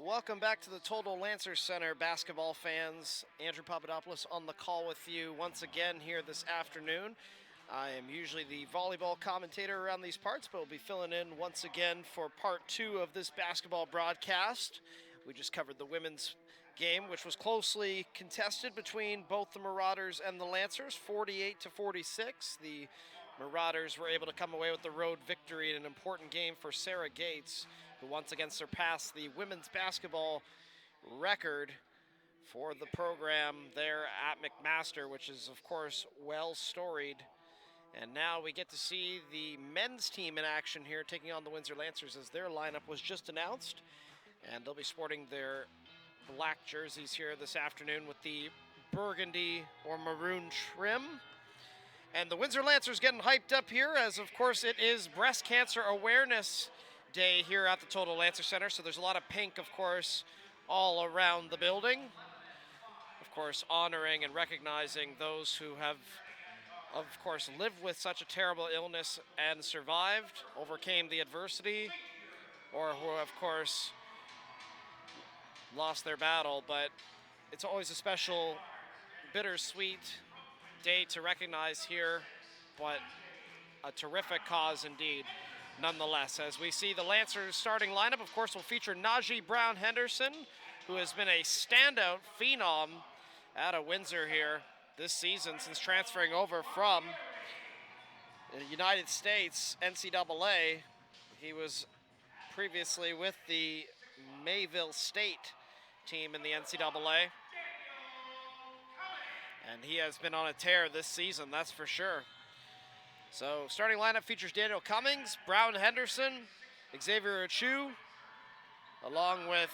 Welcome back to the Total Lancer Center, basketball fans. Andrew Papadopoulos on the call with you once again here this afternoon. I am usually the volleyball commentator around these parts, but we'll be filling in once again for part two of this basketball broadcast. We just covered the women's game, which was closely contested between both the Marauders and the Lancers, 48-46. The Marauders were able to come away with the road victory in an important game for Sarah Gates, who once again surpassed the women's basketball record for the program there at McMaster, which is, of course, well storied. And now we get to see the men's team in action here, taking on the Windsor Lancers, as their lineup was just announced. And they'll be sporting their black jerseys here this afternoon with the burgundy or maroon trim. And the Windsor Lancers getting hyped up here, as of course it is Breast Cancer Awareness Day here at the Total Lancer Center. So there's a lot of pink, of course, all around the building. Of course, honoring and recognizing those who have, of course, lived with such a terrible illness and survived, overcame the adversity, or who, of course, lost their battle. But it's always a special, bittersweet day to recognize here, but a terrific cause indeed, nonetheless. As we see the Lancers starting lineup, of course, will feature Najee Brown-Henderson, who has been a standout phenom out of Windsor here this season since transferring over from the United States NCAA. He was previously with the Mayville State team in the NCAA. And he has been on a tear this season, that's for sure. So starting lineup features Daniel Cummings, Brown-Henderson, Xavier Achu, along with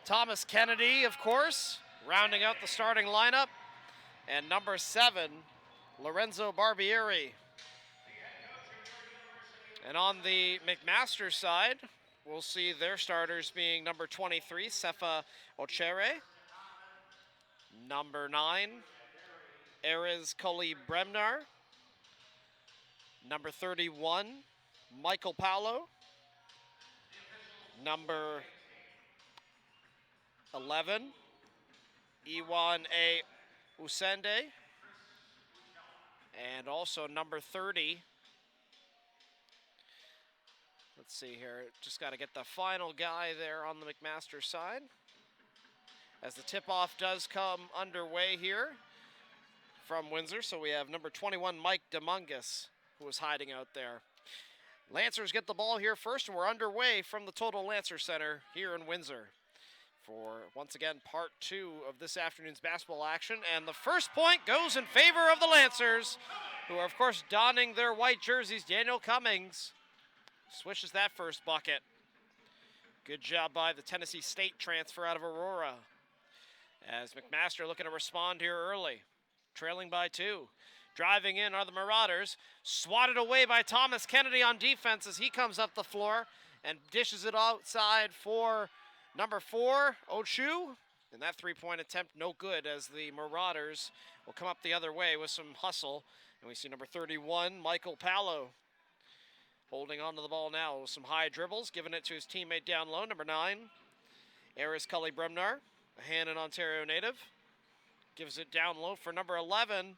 Thomas Kennedy, of course, rounding out the starting lineup. And number 7, Lorenzo Barbieri. And on the McMaster side, we'll see their starters being number 23, Sefa Ochere, number 9, Erez Koli Bremnar, number 31, Mychael Paulo, number 11, Iwan A. Usende, and also number 30. Let's see here, just got to get the final guy there on the McMaster side, as the tip-off does come underway here from Windsor. So we have number 21, Mike Demungus, who was hiding out there. Lancers get the ball here first, and we're underway from the Total Lancer Center here in Windsor for, once again, part two of this afternoon's basketball action. And the first point goes in favor of the Lancers, who are, of course, donning their white jerseys. Daniel Cummings swishes that first bucket. Good job by the Tennessee State transfer out of Aurora, as McMaster looking to respond here early, trailing by 2. Driving in are the Marauders, swatted away by Thomas Kennedy on defense as he comes up the floor and dishes it outside for number 4, Ochu. And that three-point attempt no good, as the Marauders will come up the other way with some hustle. And we see number 31, Mychael Paulo, holding on to the ball now with some high dribbles, giving it to his teammate down low, number 9, Erez Koli Bremnar, a Hannon, Ontario native. Gives it down low for number 11,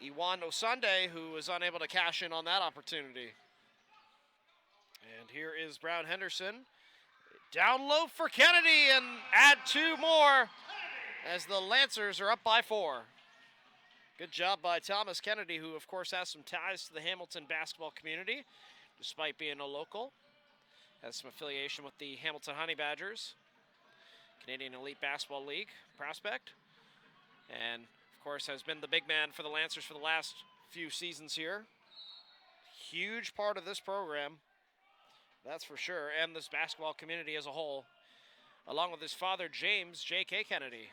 Iwan Osande, who was unable to cash in on that opportunity. And here is Brown-Henderson. Down low for Kennedy, and add 2 more as the Lancers are up by 4. Good job by Thomas Kennedy, who of course has some ties to the Hamilton basketball community, despite being a local. Has some affiliation with the Hamilton Honey Badgers, Canadian Elite Basketball League prospect. And of course has been the big man for the Lancers for the last few seasons here. Huge part of this program, that's for sure, and this basketball community as a whole, along with his father, James J.K. Kennedy,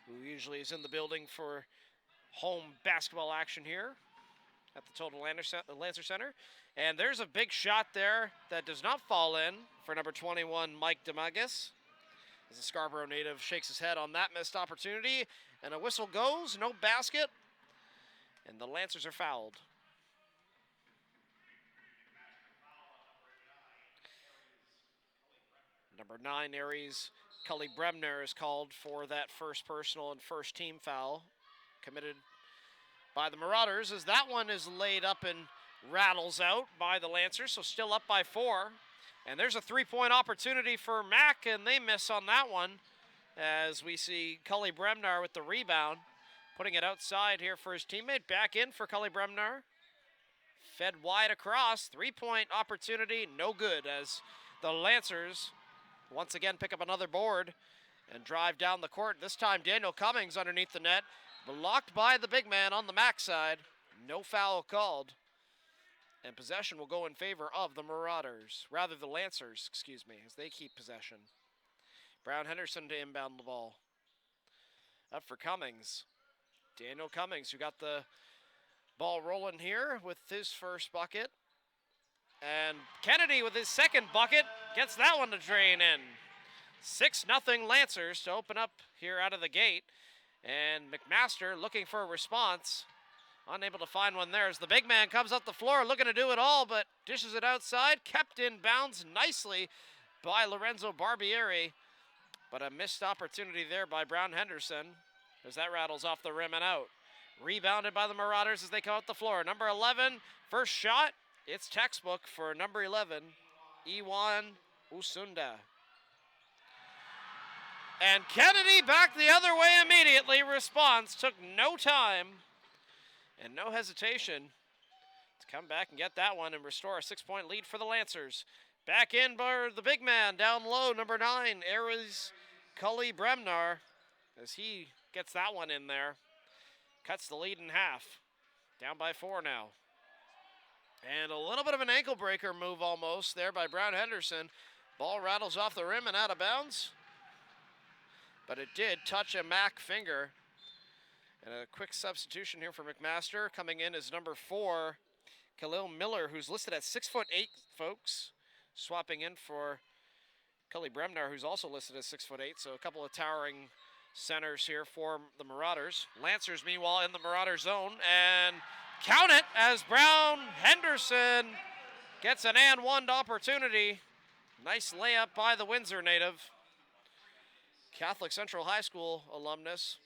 who usually is in the building for home basketball action here at the Total Lancer Center. And there's a big shot there that does not fall in for number 21, Mike Demungus, as the Scarborough native shakes his head on that missed opportunity. And a whistle goes, no basket, and the Lancers are fouled. Number 9, Aries Cully Bremner is called for that first personal and first team foul committed by the Marauders, as that one is laid up and rattles out by the Lancers, so still up by 4. And there's a 3-point opportunity for Mac, and they miss on that one, as we see Cully Bremner with the rebound, putting it outside here for his teammate. Back in for Cully Bremner. Fed wide across, 3-point opportunity, no good, as the Lancers once again pick up another board and drive down the court. This time Daniel Cummings underneath the net, blocked by the big man on the Mac side. No foul called. And possession will go in favor of the Marauders. Rather, the Lancers, excuse me, as they keep possession. Brown Henderson to inbound the ball. Up for Cummings. Daniel Cummings, who got the ball rolling here with his first bucket. And Kennedy with his second bucket gets that one to drain in. 6-0 Lancers to open up here out of the gate. And McMaster looking for a response. Unable to find one there as the big man comes up the floor looking to do it all, but dishes it outside. Kept in bounds nicely by Lorenzo Barbieri. But a missed opportunity there by Brown Henderson as that rattles off the rim and out. Rebounded by the Marauders as they come up the floor. Number 11, first shot. It's textbook for number 11, Iwan Usunda. And Kennedy back the other way immediately. Response took no time and no hesitation to come back and get that one and restore a 6-point lead for the Lancers. Back in by the big man down low, number 9, Aries Cully Bremner, as he gets that one in there. Cuts the lead in half. Down by 4 now. And a little bit of an ankle breaker move almost there by Brown Henderson. Ball rattles off the rim and out of bounds. But it did touch a Mac finger. And a quick substitution here for McMaster. Coming in is number 4, Khalil Miller, who's listed at 6'8", folks. Swapping in for Cully Bremner, who's also listed as 6'8". So a couple of towering centers here for the Marauders. Lancers, meanwhile, in the Marauder zone. And count it as Brown Henderson gets an and one opportunity. Nice layup by the Windsor native. Catholic Central High School alumnus.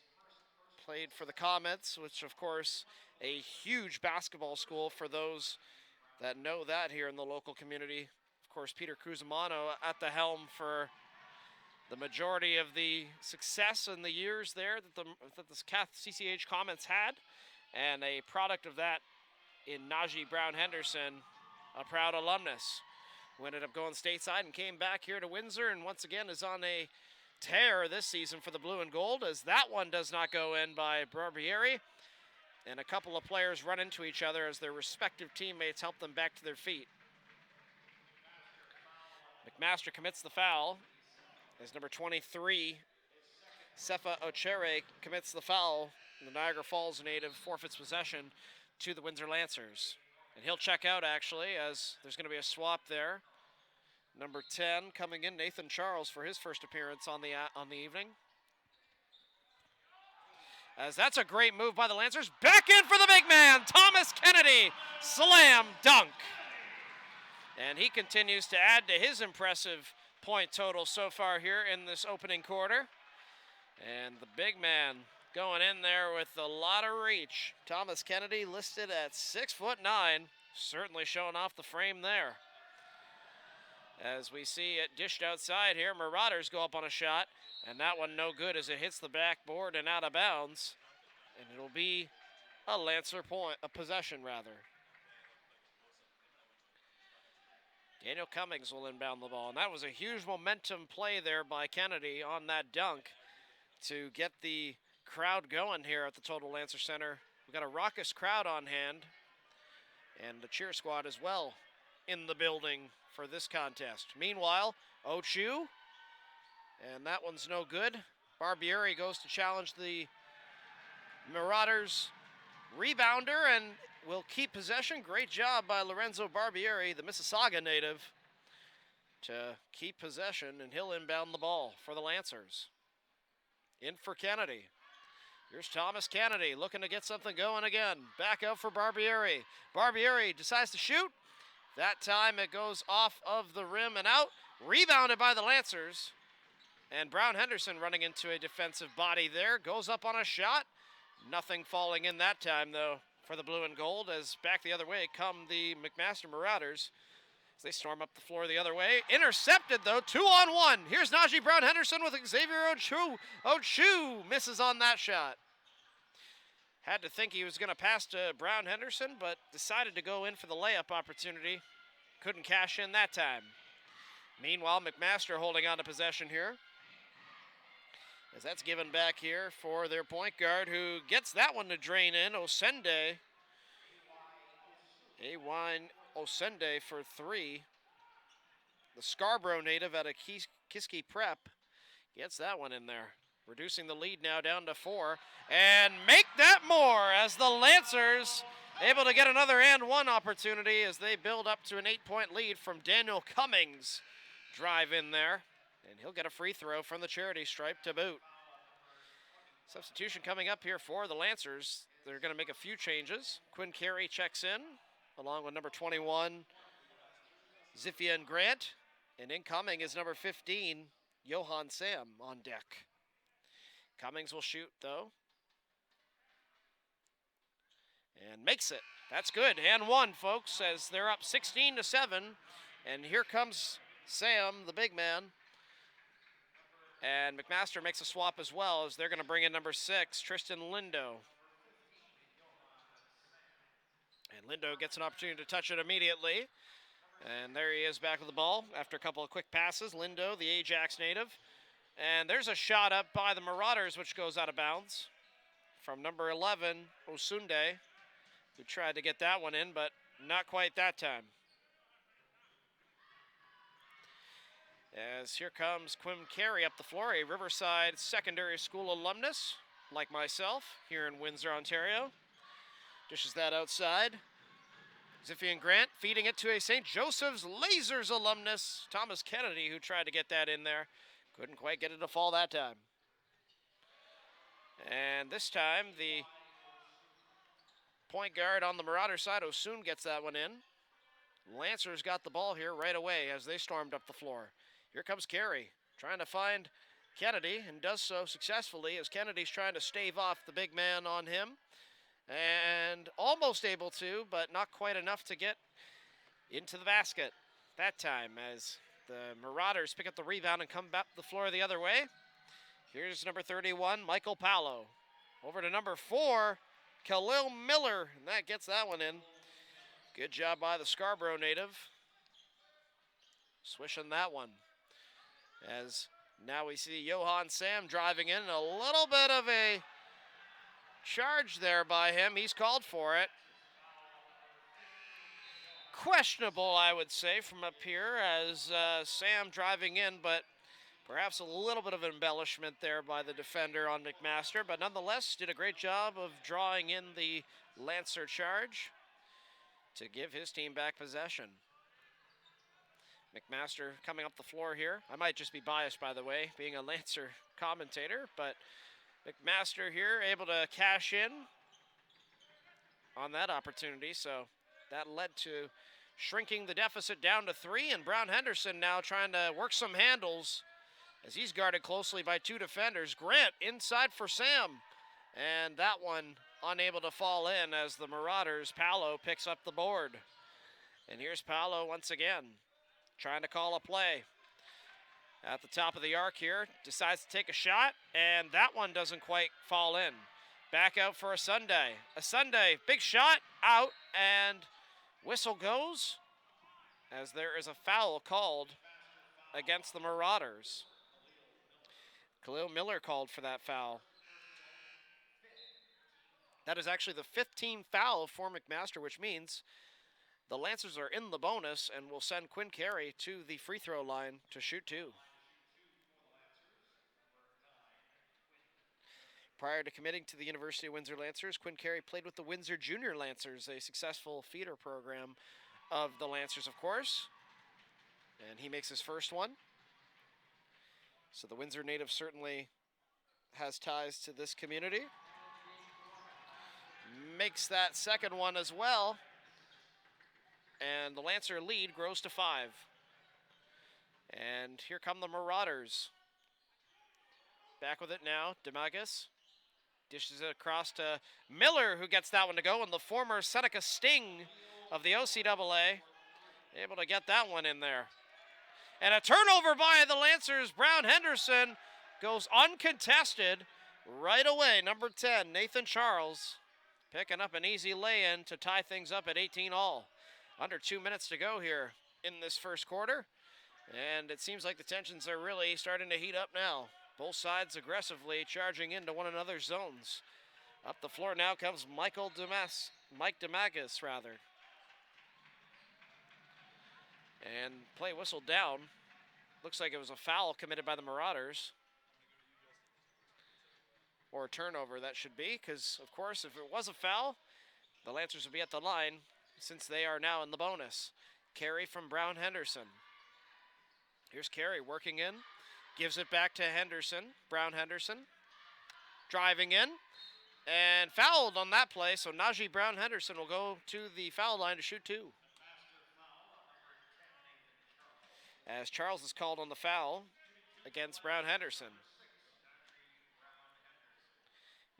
Played for the Comets, which of course a huge basketball school for those that know that here in the local community. Of course, Peter Cusimano at the helm for the majority of the success in the years there that the CCH Comets had, and a product of that in Najee Brown Henderson, a proud alumnus, who ended up going stateside and came back here to Windsor, and once again is on a tear this season for the blue and gold, as that one does not go in by Barbieri, and a couple of players run into each other as their respective teammates help them back to their feet. McMaster commits the foul as number 23, Sefa Ochere, commits the foul. The Niagara Falls native forfeits possession to the Windsor Lancers. And he'll check out, actually, as there's going to be a swap there. Number 10 coming in, Nathan Charles, for his first appearance on the evening. As that's a great move by the Lancers. Back in for the big man, Thomas Kennedy. Slam dunk. And he continues to add to his impressive point total so far here in this opening quarter. And the big man going in there with a lot of reach. Thomas Kennedy listed at 6'9", certainly showing off the frame there. As we see it dished outside here, Marauders go up on a shot, and that one no good as it hits the backboard and out of bounds. And it'll be a Lancer point, a possession rather. Daniel Cummings will inbound the ball, and that was a huge momentum play there by Kennedy on that dunk to get the crowd going here at the Total Lancer Center. We've got a raucous crowd on hand, and the cheer squad as well in the building for this contest. Meanwhile, Ochu, and that one's no good. Barbieri goes to challenge the Marauders rebounder and will keep possession. Great job by Lorenzo Barbieri, the Mississauga native, to keep possession, and he'll inbound the ball for the Lancers. In for Kennedy. Here's Thomas Kennedy looking to get something going again. Back out for Barbieri. Barbieri decides to shoot. That time it goes off of the rim and out. Rebounded by the Lancers. And Brown Henderson running into a defensive body there. Goes up on a shot. Nothing falling in that time, though, for the blue and gold, as back the other way come the McMaster Marauders as they storm up the floor the other way. Intercepted, though, 2-on-1. Here's Najee Brown Henderson with Xavier Ochu misses on that shot. Had to think he was going to pass to Brown Henderson, but decided to go in for the layup opportunity. Couldn't cash in that time. Meanwhile, McMaster holding on to possession here, as that's given back here for their point guard, who gets that one to drain in. Osende. Awan Osende for three. The Scarborough native out of Kiski Prep gets that one in there, reducing the lead now down to 4. And make that more, as the Lancers able to get another and one opportunity as they build up to an 8-point lead from Daniel Cummings. Drive in there, and he'll get a free throw from the charity stripe to boot. Substitution coming up here for the Lancers. They're going to make a few changes. Quinn Carey checks in, along with number 21, Ziphian Grant. And incoming is number 15, Johan Sam on deck. Cummings will shoot, though, and makes it. That's good. And one, folks, as they're up 16-7. And here comes Sam, the big man. And McMaster makes a swap as well, as they're going to bring in number 6, Tristan Lindo. And Lindo gets an opportunity to touch it immediately. And there he is back with the ball after a couple of quick passes. Lindo, the Ajax native. And there's a shot up by the Marauders, which goes out of bounds from number 11, Osunde, who tried to get that one in, but not quite that time. As here comes Quinn Carey up the floor, a Riverside Secondary School alumnus, like myself, here in Windsor, Ontario. Dishes that outside. Ziphian Grant feeding it to a St. Joseph's Lasers alumnus, Thomas Kennedy, who tried to get that in there. Couldn't quite get it to fall that time. And this time, the point guard on the Marauder side, Osun, gets that one in. Lancers got the ball here right away as they stormed up the floor. Here comes Carey, trying to find Kennedy, and does so successfully as Kennedy's trying to stave off the big man on him. And almost able to, but not quite enough to get into the basket that time, as the Marauders pick up the rebound and come back the floor the other way. Here's number 31, Mychael Paulo. Over to number 4, Khalil Miller, and that gets that one in. Good job by the Scarborough native. Swishing that one. As now we see Johan Sam driving in, a little bit of a charge there by him. He's called for it. Questionable, I would say, from up here, as Sam driving in, but perhaps a little bit of embellishment there by the defender on McMaster, but nonetheless did a great job of drawing in the Lancer charge to give his team back possession. McMaster coming up the floor here. I might just be biased, by the way, being a Lancer commentator, but McMaster here able to cash in on that opportunity, so that led to shrinking the deficit down to 3, and Brown Henderson now trying to work some handles as he's guarded closely by 2 defenders. Grant inside for Sam, and that one unable to fall in as the Marauders, Paulo picks up the board. And here's Paulo once again, trying to call a play. At the top of the arc here, decides to take a shot, and that one doesn't quite fall in. Back out for a Sunday. A Sunday, big shot, out, and whistle goes as there is a foul called against the Marauders. Khalil Miller called for that foul. That is actually the 15th foul for McMaster, which means the Lancers are in the bonus and will send Quinn Carey to the free throw line to shoot 2. Prior to committing to the University of Windsor Lancers, Quinn Carey played with the Windsor Junior Lancers, a successful feeder program of the Lancers, of course. And he makes his first one. So the Windsor native certainly has ties to this community. Makes that second one as well. and the Lancer lead grows to 5. And here come the Marauders. Back with it now, Demagus dishes it across to Miller, who gets that one to go, and the former Seneca Sting of the OCAA able to get that one in there. And a turnover by the Lancers. Brown Henderson goes uncontested right away. Number 10, Nathan Charles, picking up an easy lay-in to tie things up at 18 all. Under 2 minutes to go here in this first quarter. And it seems like the tensions are really starting to heat up now. Both sides aggressively charging into one another's zones. Up the floor now comes Mike Demagus, rather. And play whistled down. Looks like it was a foul committed by the Marauders. Or a turnover, that should be, because, of course, if it was a foul, the Lancers would be at the line since they are now in the bonus. Carry from Brown Henderson. Here's Carey working in. Gives it back to Henderson. Brown Henderson. Driving in. And fouled on that play, so Najee Brown Henderson will go to the foul line to shoot 2. As Charles is called on the foul against Brown Henderson.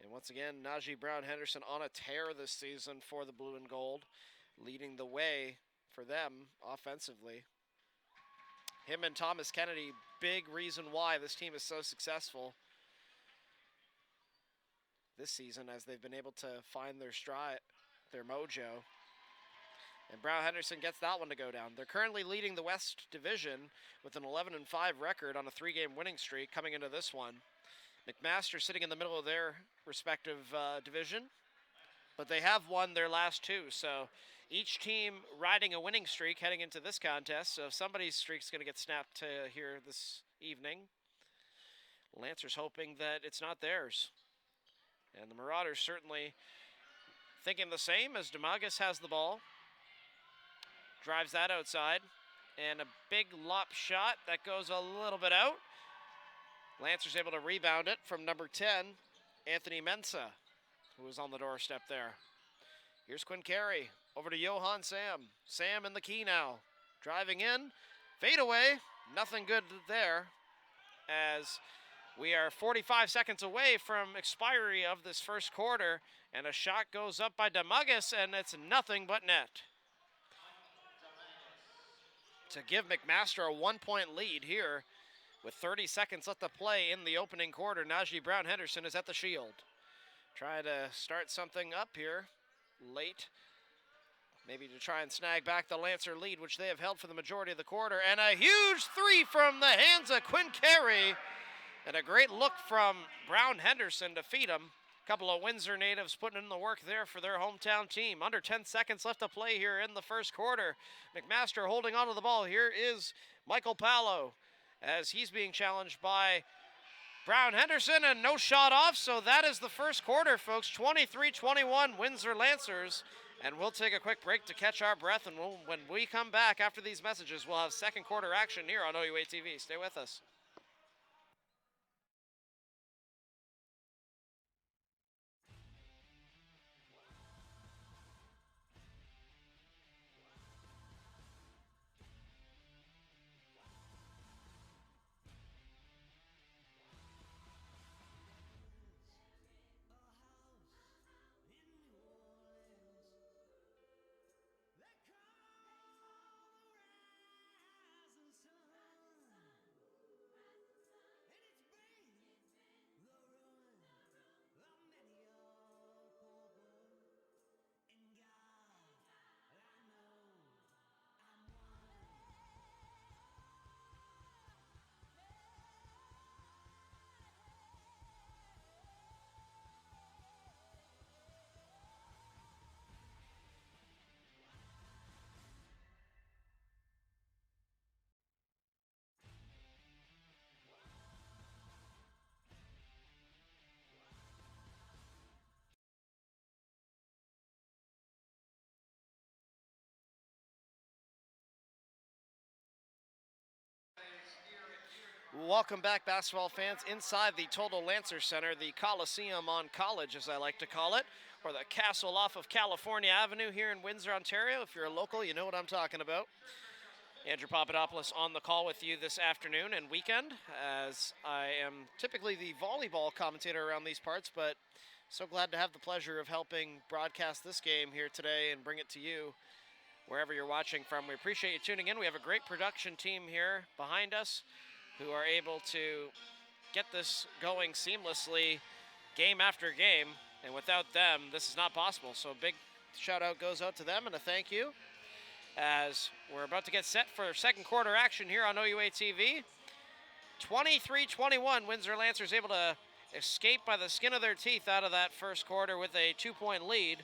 And once again, Najee Brown Henderson on a tear this season for the blue and gold, leading the way for them offensively. Him and Thomas Kennedy, big reason why this team is so successful this season, as they've been able to find their stride, their mojo. And Brown Henderson gets that one to go down. They're currently leading the West Division with an 11-5 record on a 3-game winning streak coming into this one. McMaster sitting in the middle of their respective division, but they have won their last 2, so each team riding a winning streak heading into this contest, so if somebody's streak's going to get snapped here this evening, Lancers hoping that it's not theirs. And the Marauders certainly thinking the same, as Demagus has the ball. Drives that outside, and a big lop shot that goes a little bit out. Lancers able to rebound it from number 10, Anthony Mensah, who was on the doorstep there. Here's Quinn Carey, over to Johan Sam. Sam in the key now. Driving in, fade away, nothing good there, as we are 45 seconds away from expiry of this first quarter, and a shot goes up by Demagus, and it's nothing but net. To give McMaster a 1-point lead here with 30 seconds left to play in the opening quarter, Najee Brown Henderson is at the shield. Trying to start something up here late, maybe to try and snag back the Lancer lead, which they have held for the majority of the quarter. And a huge 3 from the hands of Quinn Carey, and a great look from Brown Henderson to feed him. A couple of Windsor natives putting in the work there for their hometown team. Under 10 seconds left to play here in the first quarter. McMaster holding onto the ball. Here is Mychael Paulo, as he's being challenged by Brown Henderson, and no shot off, so that is the first quarter, folks. 23-21 Windsor Lancers, and we'll take a quick break to catch our breath, and when we come back after these messages, we'll have second quarter action here on OUA TV. Stay with us. Welcome back, basketball fans, inside the Total Lancer Center, the Coliseum on College, as I like to call it. or the castle off of California Avenue here in Windsor, Ontario. If you're a local, you know what I'm talking about. Andrew Papadopoulos on the call with you this afternoon and weekend, as I am typically the volleyball commentator around these parts, but so glad to have the pleasure of helping broadcast this game here today and bring it to you wherever you're watching from. We appreciate you tuning in. We have a great production team here behind us who are able to get this going seamlessly game after game, and without them, this is not possible. So a big shout out goes out to them and a thank you as we're about to get set for second quarter action here on OUA TV. 23-21, Windsor Lancers able to escape by the skin of their teeth out of that first quarter with a 2-point lead.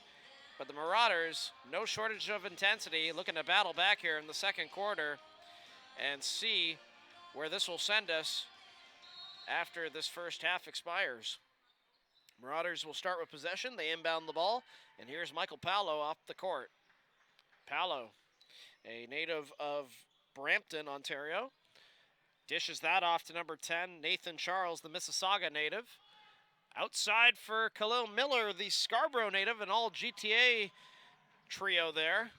But the Marauders, no shortage of intensity, looking to battle back here in the second quarter and see where this will send us after this first half expires. Marauders will start with possession. They inbound the ball, and here's Mychael Paulo off the court. Paulo, a native of Brampton, Ontario, dishes that off to number 10, Nathan Charles, the Mississauga native. Outside for Khalil Miller, the Scarborough native, an all GTA trio there.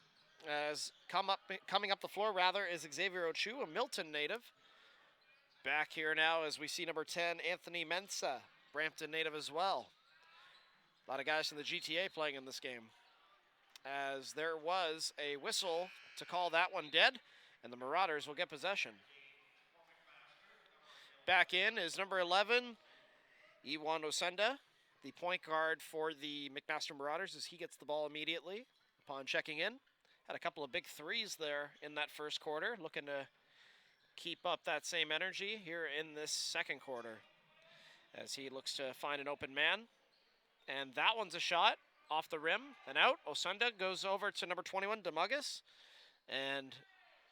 As coming up the floor, rather, is Xavier Ochu, a Milton native. Back here now as we see number 10, Anthony Mensah, Brampton native as well. A lot of guys from the GTA playing in this game. As there was a whistle to call that one dead, and the Marauders will get possession. Back in is number 11, Iwan Osenda, the point guard for the McMaster Marauders, as he gets the ball immediately upon checking in. Had a couple of big threes there in that first quarter, looking to keep up that same energy here in this second quarter as he looks to find an open man. And that one's a shot off the rim and out. Osenda goes over to number 21, Demugas, and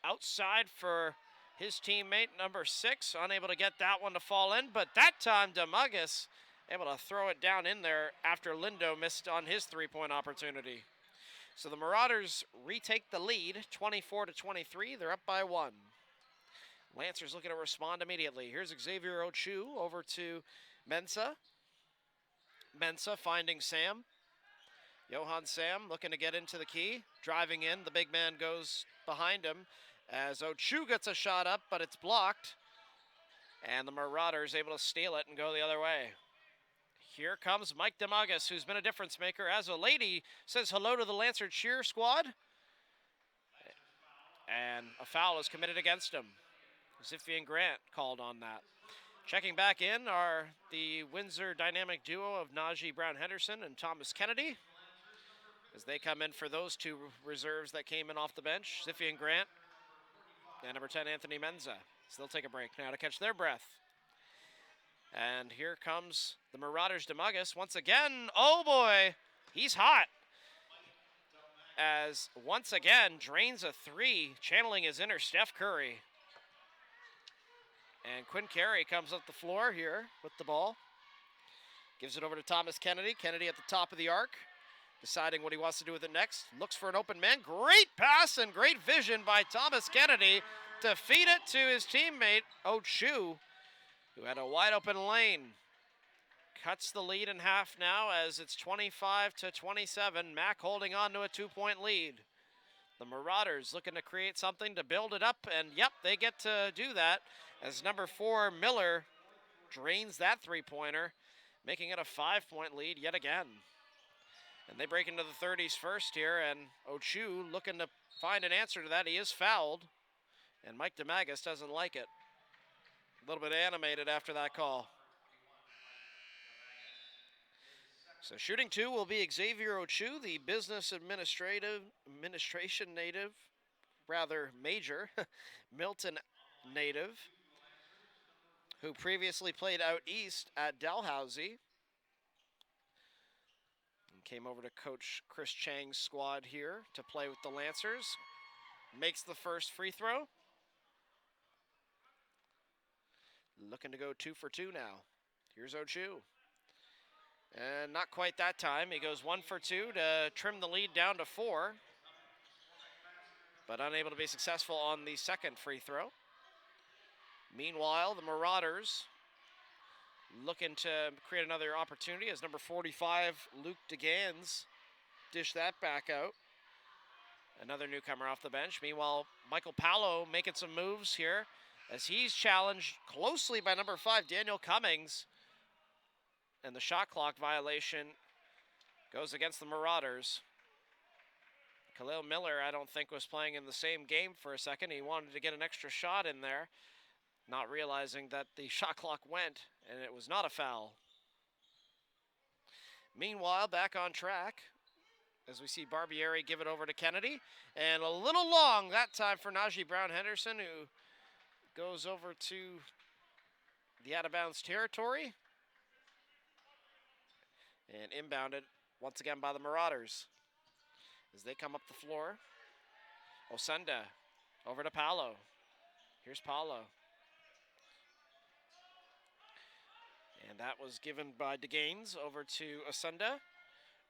outside for his teammate, number 6, unable to get that one to fall in, but that time Demugas able to throw it down in there after Lindo missed on his three-point opportunity. So the Marauders retake the lead, 24-23. They're up by 1. Lancers looking to respond immediately. Here's Xavier Ochu over to Mensah. Mensah finding Sam. Johan Sam looking to get into the key. Driving in, the big man goes behind him as Ochu gets a shot up, but it's blocked. And the Marauders able to steal it and go the other way. Here comes Mike Demugas, who's been a difference maker, as a lady says hello to the Lancer cheer squad. And a foul is committed against him. Ziphian Grant called on that. Checking back in are the Windsor dynamic duo of Najee Brown-Henderson and Thomas Kennedy, as they come in for those two reserves that came in off the bench, Ziphian Grant and number 10, Anthony Mensah. So they'll take a break now to catch their breath. And here comes the Marauders' Demugas once again. Oh boy, he's hot. As once again drains a 3, channeling his inner Steph Curry. And Quinn Carey comes up the floor here with the ball. Gives it over to Thomas Kennedy. Kennedy at the top of the arc, deciding what he wants to do with it next. Looks for an open man. Great pass and great vision by Thomas Kennedy to feed it to his teammate, Ochu, who had a wide open lane. Cuts the lead in half now as it's 25-27. Mac holding on to a 2-point lead. The Marauders looking to create something to build it up, and yep, they get to do that as number 4, Miller, drains that three-pointer, making it a 5-point lead yet again. And they break into the 30s first here, and Ochu looking to find an answer to that. He is fouled, and Mike Demugas doesn't like it. A little bit animated after that call. So shooting 2 will be Xavier Ochu, the business administration native, rather major, Milton native, who previously played out east at Dalhousie. And came over to coach Chris Chang's squad here to play with the Lancers. Makes the first free throw. Looking to go 2 for 2 now. Here's Ochu. And not quite that time. He goes 1 for 2 to trim the lead down to 4. But unable to be successful on the second free throw. Meanwhile, the Marauders looking to create another opportunity as number 45, Luke DeGans, dish that back out. Another newcomer off the bench. Meanwhile, Mychael Paulo making some moves here as he's challenged closely by number 5, Daniel Cummings. And the shot clock violation goes against the Marauders. Khalil Miller, I don't think, was playing in the same game for a second. He wanted to get an extra shot in there, not realizing that the shot clock went, and it was not a foul. Meanwhile, back on track, as we see Barbieri give it over to Kennedy. And a little long that time for Najee Brown-Henderson, who goes over to the out-of-bounds territory. And inbounded once again by the Marauders as they come up the floor. Osenda over to Paulo. Here's Paulo. And that was given by DeGaines over to Osenda.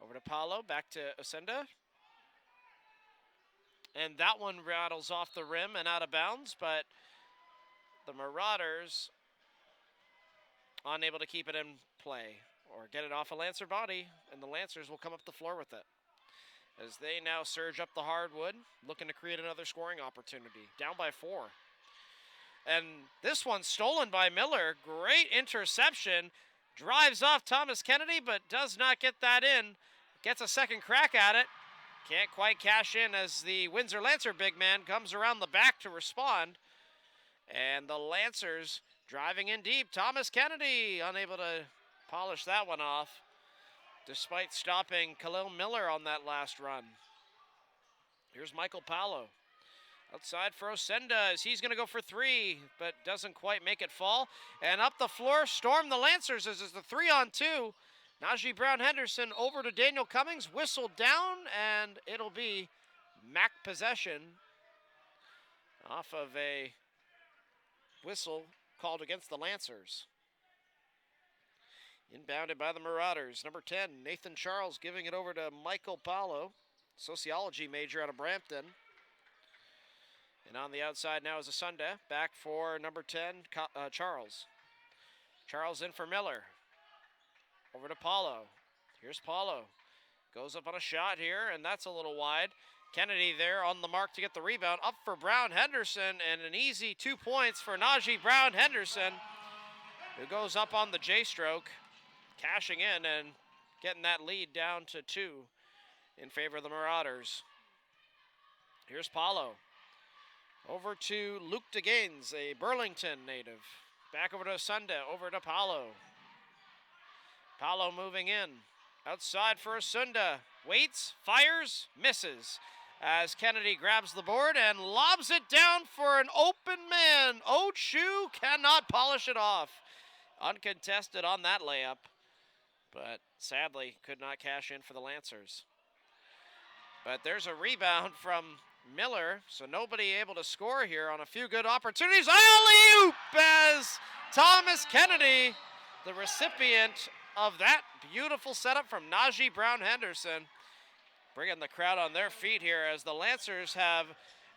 Over to Paulo, back to Osenda. And that one rattles off the rim and out of bounds, but the Marauders unable to keep it in play or get it off a Lancer body, and the Lancers will come up the floor with it as they now surge up the hardwood, looking to create another scoring opportunity. Down by 4. And this one's stolen by Miller. Great interception. Drives off Thomas Kennedy, but does not get that in. Gets a second crack at it. Can't quite cash in as the Windsor Lancer big man comes around the back to respond. And the Lancers driving in deep. Thomas Kennedy unable to polish that one off, despite stopping Khalil Miller on that last run. Here's Mychael Paulo. Outside for Osenda as he's going to go for 3, but doesn't quite make it fall. And up the floor, storm the Lancers as it's the 3-on-2. Najee Brown-Henderson over to Daniel Cummings, whistled down, and it'll be MAC possession off of a whistle called against the Lancers. Inbounded by the Marauders. Number 10, Nathan Charles giving it over to Mychael Paulo, sociology major out of Brampton. And on the outside now is Osenda, back for number 10, Charles. Charles in for Miller. Over to Paulo. Here's Paulo. Goes up on a shot here, and that's a little wide. Kennedy there on the mark to get the rebound. Up for Brown-Henderson, and an easy 2 points for Najee Brown-Henderson, who goes up on the J-stroke, cashing in and getting that lead down to 2 in favor of the Marauders. Here's Paulo. Over to Luke DeGaines, a Burlington native. Back over to Osenda, over to Paulo. Paulo moving in. Outside for Osenda. Waits, fires, misses. As Kennedy grabs the board and lobs it down for an open man. Ochu cannot polish it off. Uncontested on that layup, but sadly could not cash in for the Lancers. But there's a rebound from Miller, so nobody able to score here on a few good opportunities. Alley-oop as Thomas Kennedy, the recipient of that beautiful setup from Najee Brown-Henderson, bringing the crowd on their feet here as the Lancers have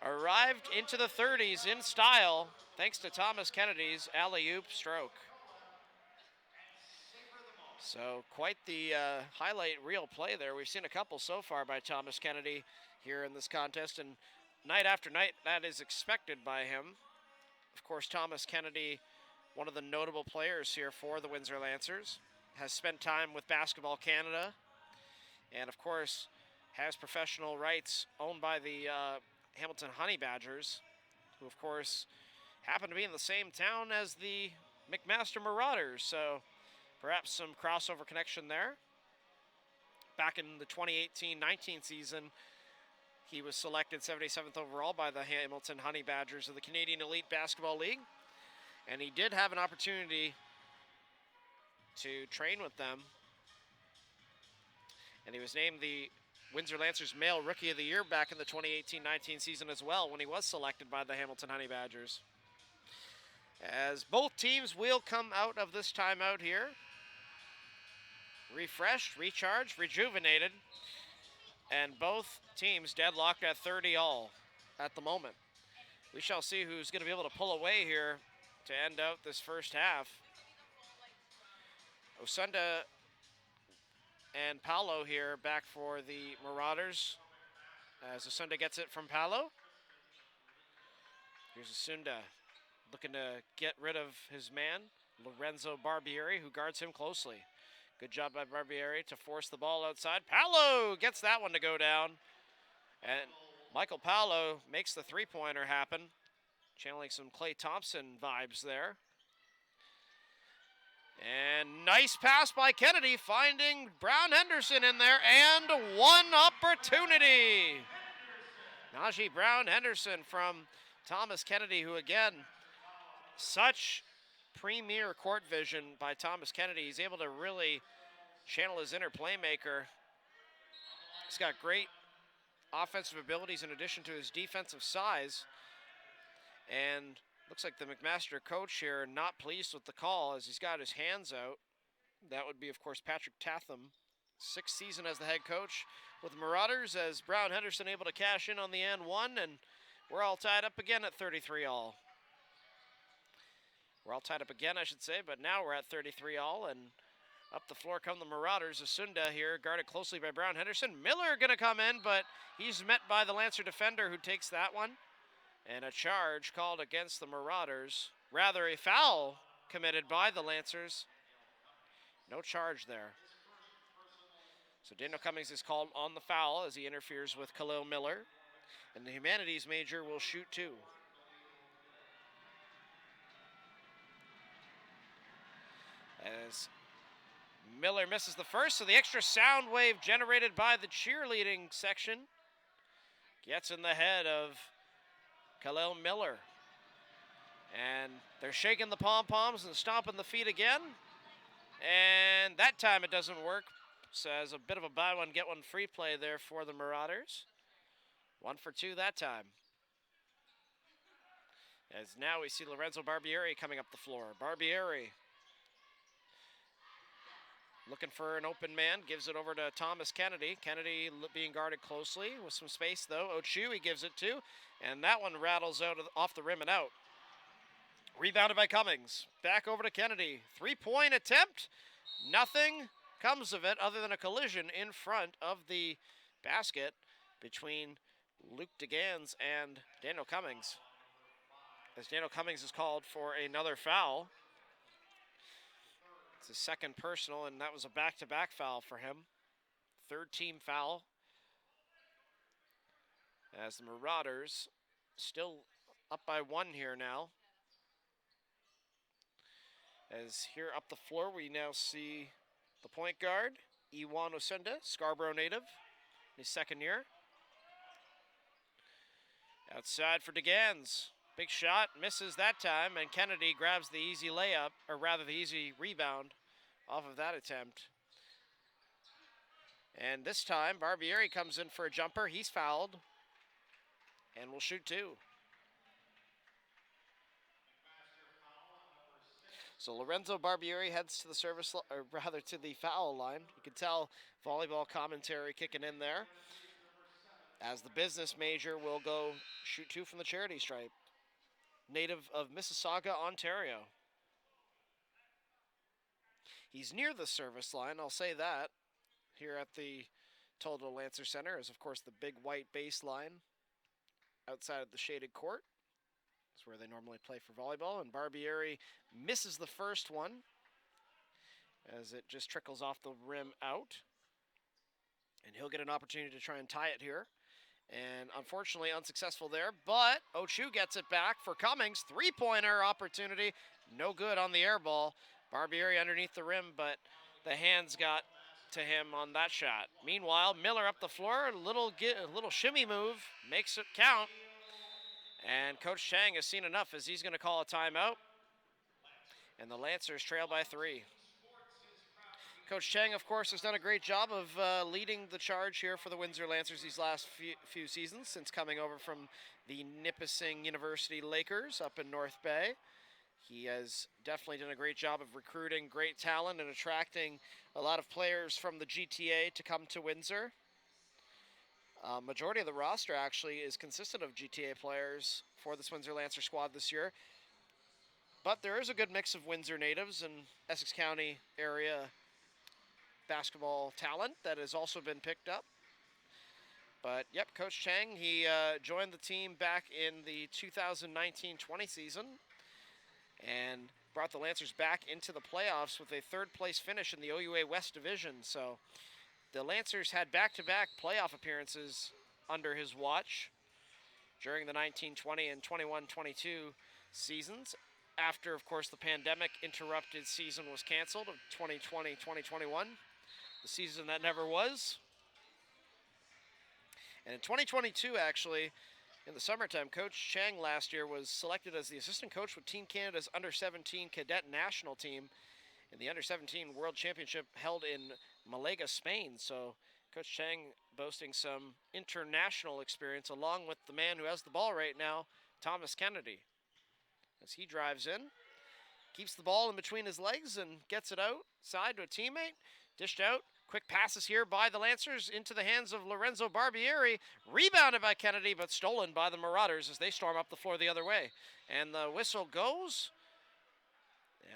arrived into the 30s in style thanks to Thomas Kennedy's alley-oop stroke. So quite the highlight reel play there. We've seen a couple so far by Thomas Kennedy here in this contest, and night after night that is expected by him. Of course, Thomas Kennedy, one of the notable players here for the Windsor Lancers, has spent time with Basketball Canada, and of course has professional rights owned by the Hamilton Honey Badgers, who of course happen to be in the same town as the McMaster Marauders, so perhaps some crossover connection there. Back in the 2018-19 season, he was selected 77th overall by the Hamilton Honey Badgers of the Canadian Elite Basketball League, and he did have an opportunity to train with them, and he was named the Windsor Lancers Male Rookie of the Year back in the 2018-19 season as well when he was selected by the Hamilton Honey Badgers. As both teams will come out of this timeout here refreshed, recharged, rejuvenated, and both teams deadlocked at 30 all at the moment. We shall see who's going to be able to pull away here to end out this first half. Osunda and Paulo here back for the Marauders as Osunda gets it from Paulo. Here's Osunda looking to get rid of his man, Lorenzo Barbieri, who guards him closely. Good job by Barbieri to force the ball outside. Paulo gets that one to go down. And Mychael Paulo makes the three-pointer happen, channeling some Klay Thompson vibes there. And nice pass by Kennedy, finding Brown Henderson in there, and one opportunity. Najee Brown Henderson from Thomas Kennedy, who again, such premier court vision by Thomas Kennedy. He's able to really channel his inner playmaker. He's got great offensive abilities in addition to his defensive size. And looks like the McMaster coach here not pleased with the call as he's got his hands out. That would be, of course, Patrick Tatham, sixth season as the head coach with the Marauders, as Brown Henderson able to cash in on the and one, and we're all tied up again at 33 all. We're all tied up again, I should say, but now we're at 33 all, and up the floor come the Marauders. Osunda here, guarded closely by Brown Henderson. Miller gonna come in, but he's met by the Lancer defender who takes that one. And a charge called against the Marauders. Rather, a foul committed by the Lancers. No charge there. So Daniel Cummings is called on the foul as he interferes with Khalil Miller. And the humanities major will shoot two. As Miller misses the first, so the extra sound wave generated by the cheerleading section gets in the head of Khalil Miller. And they're shaking the pom-poms and stomping the feet again. And that time it doesn't work. So as a bit of a buy one, get one free play there for the Marauders. 1 for 2 that time. As now we see Lorenzo Barbieri coming up the floor. Barbieri looking for an open man, gives it over to Thomas Kennedy. Kennedy being guarded closely with some space though. Ochu he gives it to, and that one rattles out off the rim and out. Rebounded by Cummings. Back over to Kennedy. Three-point attempt. Nothing comes of it other than a collision in front of the basket between Luke DeGans and Daniel Cummings. As Daniel Cummings is called for another foul. It's his second personal, and that was a back-to-back foul for him. Third team foul. As the Marauders still up by one here now. As here up the floor, we now see the point guard, Iwan Osunda, Scarborough native, his second year. Outside for DeGans. Big shot, misses that time, and Kennedy grabs the easy layup, or rather the easy rebound off of that attempt. And this time, Barbieri comes in for a jumper. He's fouled, and will shoot two. So Lorenzo Barbieri heads to the or rather to the foul line. You can tell volleyball commentary kicking in there, as the business major will go shoot two from the charity stripe. Native of Mississauga, Ontario. He's near the service line, I'll say that, here at the Toledo Lancer Center, is of course the big white baseline outside of the shaded court. That's where they normally play for volleyball, and Barbieri misses the first one as it just trickles off the rim out. And he'll get an opportunity to try and tie it here. And unfortunately unsuccessful there, but Ochu gets it back for Cummings. Three-pointer opportunity, no good on the air ball. Barbieri underneath the rim, but the hands got to him on that shot. Meanwhile, Miller up the floor, a little shimmy move, makes it count. And Coach Chang has seen enough as he's gonna call a timeout. And the Lancers trail by 3. Coach Chang, of course, has done a great job of leading the charge here for the Windsor Lancers these last few seasons since coming over from the Nipissing University Lakers up in North Bay. He has definitely done a great job of recruiting great talent and attracting a lot of players from the GTA to come to Windsor. Majority of the roster actually is consistent of GTA players for this Windsor Lancer squad this year. But there is a good mix of Windsor natives and Essex County area basketball talent that has also been picked up. But, yep, Coach Chang, he joined the team back in the 2019-20 season and brought the Lancers back into the playoffs with a third-place finish in the OUA West Division. So the Lancers had back-to-back playoff appearances under his watch during the 19-20 and 21-22 seasons. After, of course, the pandemic-interrupted season was canceled of 2020-2021, the season that never was. And in 2022, actually, in the summertime, Coach Chang last year was selected as the assistant coach with Team Canada's Under-17 cadet national team in the Under-17 World Championship held in Malaga, Spain. So Coach Chang boasting some international experience along with the man who has the ball right now, Thomas Kennedy. As he drives in, keeps the ball in between his legs and gets it outside to a teammate, dished out. Quick passes here by the Lancers into the hands of Lorenzo Barbieri. Rebounded by Kennedy, but stolen by the Marauders as they storm up the floor the other way. And the whistle goes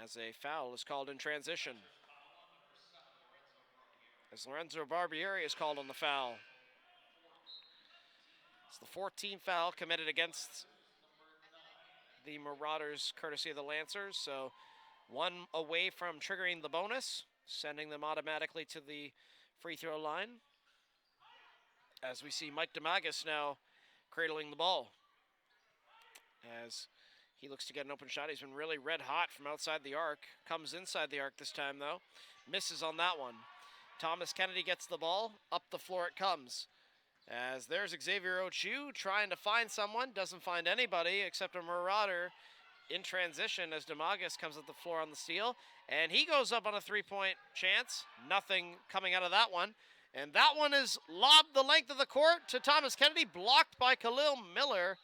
as a foul is called in transition. As Lorenzo Barbieri is called on the foul. It's the 14th foul committed against the Marauders, courtesy of the Lancers. So one away from triggering the bonus, sending them automatically to the free throw line. As we see Mike DeMagus now cradling the ball. As he looks to get an open shot. He's been really red hot from outside the arc. Comes inside the arc this time though. Misses on that one. Thomas Kennedy gets the ball. Up the floor it comes. As there's Xavier Ochu trying to find someone. Doesn't find anybody except a Marauder in transition as DeMagus comes at the floor on the steal. And he goes up on a three-point chance. Nothing coming out of that one. And that one is lobbed the length of the court to Thomas Kennedy, blocked by Khalil Miller.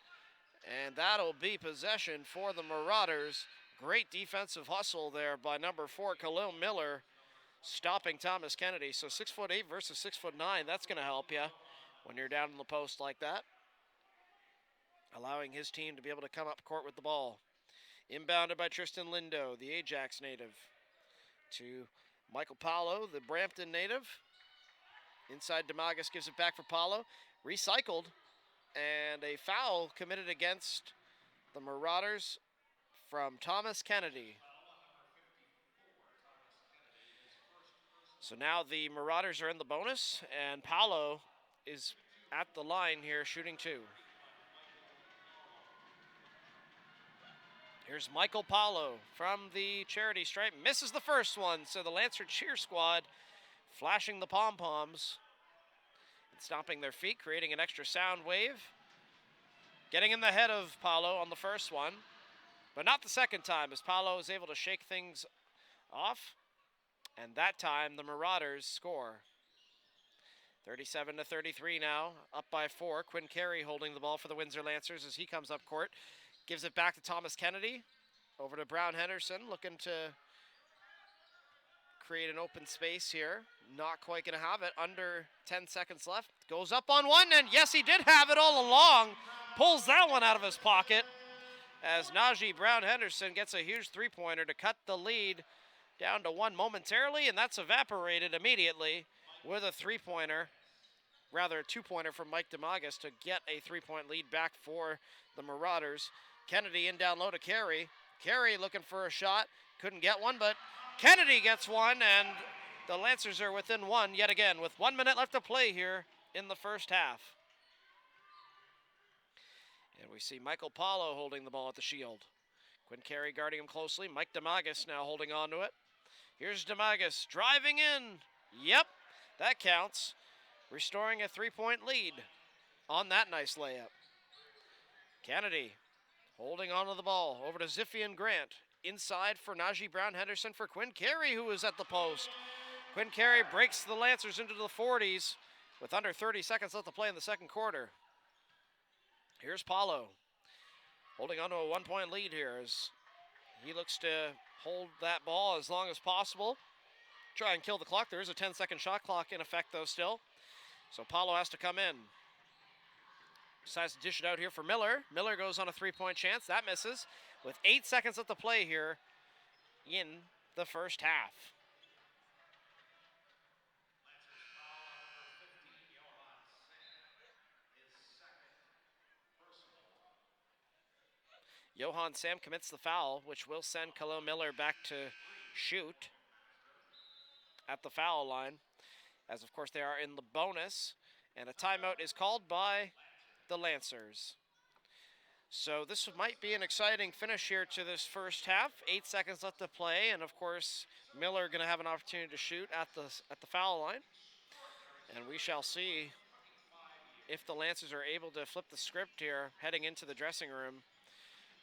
And that'll be possession for the Marauders. Great defensive hustle there by number 4, Khalil Miller, stopping Thomas Kennedy. So 6'8" versus 6'9", that's going to help you when you're down in the post like that. Allowing his team to be able to come up court with the ball. Inbounded by Tristan Lindo, the Ajax native, to Michael Paulo, the Brampton native. Inside DeMagus gives it back for Paulo. Recycled, and a foul committed against the Marauders from Thomas Kennedy. So now the Marauders are in the bonus, and Paulo is at the line here shooting 2. Here's Michael Paulo from the charity stripe. Misses the first one, so the Lancer cheer squad flashing the pom-poms and stomping their feet, creating an extra sound wave. Getting in the head of Paulo on the first one, but not the second time, as Paulo is able to shake things off. And that time, the Marauders score. 37-33 now, up by 4. Quinn Carey holding the ball for the Windsor Lancers as he comes up court. Gives it back to Thomas Kennedy. Over to Brown Henderson, looking to create an open space here. Not quite going to have it. Under 10 seconds left. Goes up on one, and yes, he did have it all along. Pulls that one out of his pocket as Najee Brown Henderson gets a huge three-pointer to cut the lead down to 1 momentarily, and that's evaporated immediately with a three-pointer. Rather, a two-pointer from Mike DeMagus to get a three-point lead back for the Marauders. Kennedy in down low to Carey. Carey looking for a shot. Couldn't get one, but Kennedy gets one, and the Lancers are within 1 yet again with 1 minute left to play here in the first half. And we see Michael Paulo holding the ball at the shield. Quinn Carey guarding him closely. Mike DeMagus now holding on to it. Here's DeMagus driving in. Yep, that counts. Restoring a three-point lead on that nice layup. Kennedy holding on to the ball. Over to Ziphian Grant. Inside for Najee Brown Henderson for Quinn Carey, who is at the post. Quinn Carey breaks the Lancers into the 40s with under 30 seconds left to play in the second quarter. Here's Paulo holding on to a 1-point lead here as he looks to hold that ball as long as possible. Try and kill the clock. There is a 10-second shot clock in effect, though, still. So Paulo has to come in. Decides to dish it out here for Miller. Miller goes on a three-point chance. That misses. with 8 seconds left to play here in the first half. Johan Sam commits the foul, which will send Khalil Miller back to shoot at the foul line, as of course they are in the bonus, and a timeout is called by the Lancers. So this might be an exciting finish here to this first half. 8 seconds left to play, and of course Miller going to have an opportunity to shoot at the foul line, and we shall see if the Lancers are able to flip the script here heading into the dressing room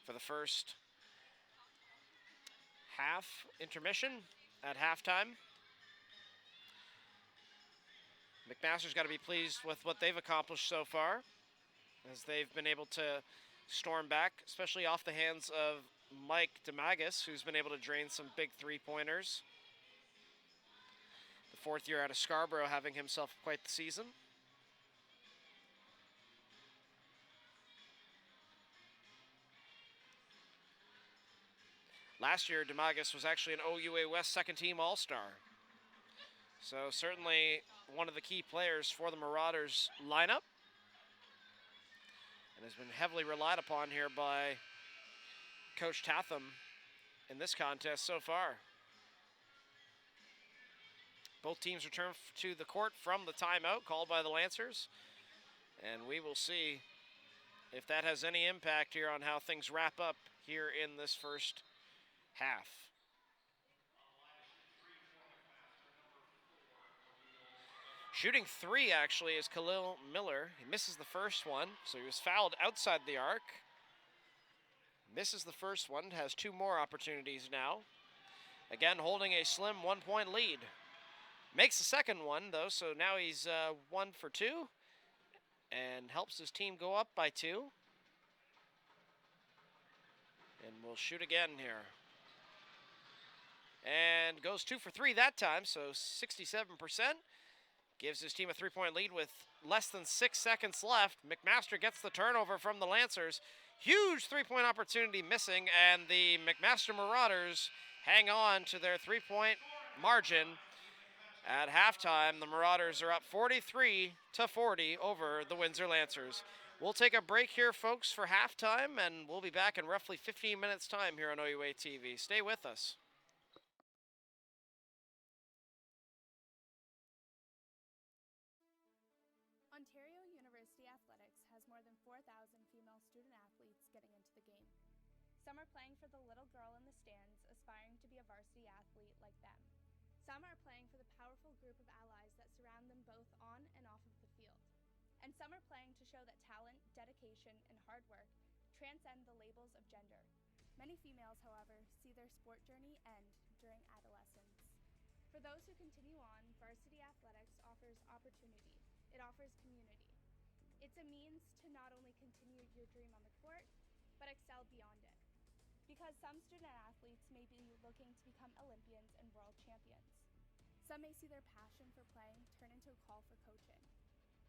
for the first half intermission at halftime. McMaster's got to be pleased with what they've accomplished so far, as they've been able to storm back, especially off the hands of Mike DeMagus, who's been able to drain some big three-pointers. The fourth year out of Scarborough, having himself quite the season. Last year, DeMagus was actually an OUA West second-team All-Star. So certainly one of the key players for the Marauders lineup, and has been heavily relied upon here by Coach Tatham in this contest so far. Both teams return to the court from the timeout called by the Lancers, and we will see if that has any impact here on how things wrap up here in this first half. Shooting three, actually, is Khalil Miller. He misses the first one, so he was fouled outside the arc. Misses the first one, has two more opportunities now. Again, holding a slim 1-point lead. Makes the second one, though, so now he's 1 for 2, and helps his team go up by 2. And we'll shoot again here. And goes 2 for 3 that time, so 67%. Gives his team a 3-point lead with less than 6 seconds left. McMaster gets the turnover from the Lancers. Huge 3-point opportunity missing, and the McMaster Marauders hang on to their 3-point margin. At halftime, the Marauders are up 43-40 over the Windsor Lancers. We'll take a break here, folks, for halftime, and we'll be back in roughly 15 minutes' time here on OUA TV. Stay with us. Ontario University Athletics has more than 4,000 female student athletes getting into the game. Some are playing for the little girl in the stands, aspiring to be a varsity athlete like them. Some are playing for the powerful group of allies that surround them both on and off of the field. And some are playing to show that talent, dedication, and hard work transcend the labels of gender. Many females, however, see their sport journey end during adolescence. For those who continue on, varsity athletics offers opportunity. It offers community. It's a means to not only continue your dream on the court, but excel beyond it. Because some student athletes may be looking to become Olympians and world champions. Some may see their passion for playing turn into a call for coaching.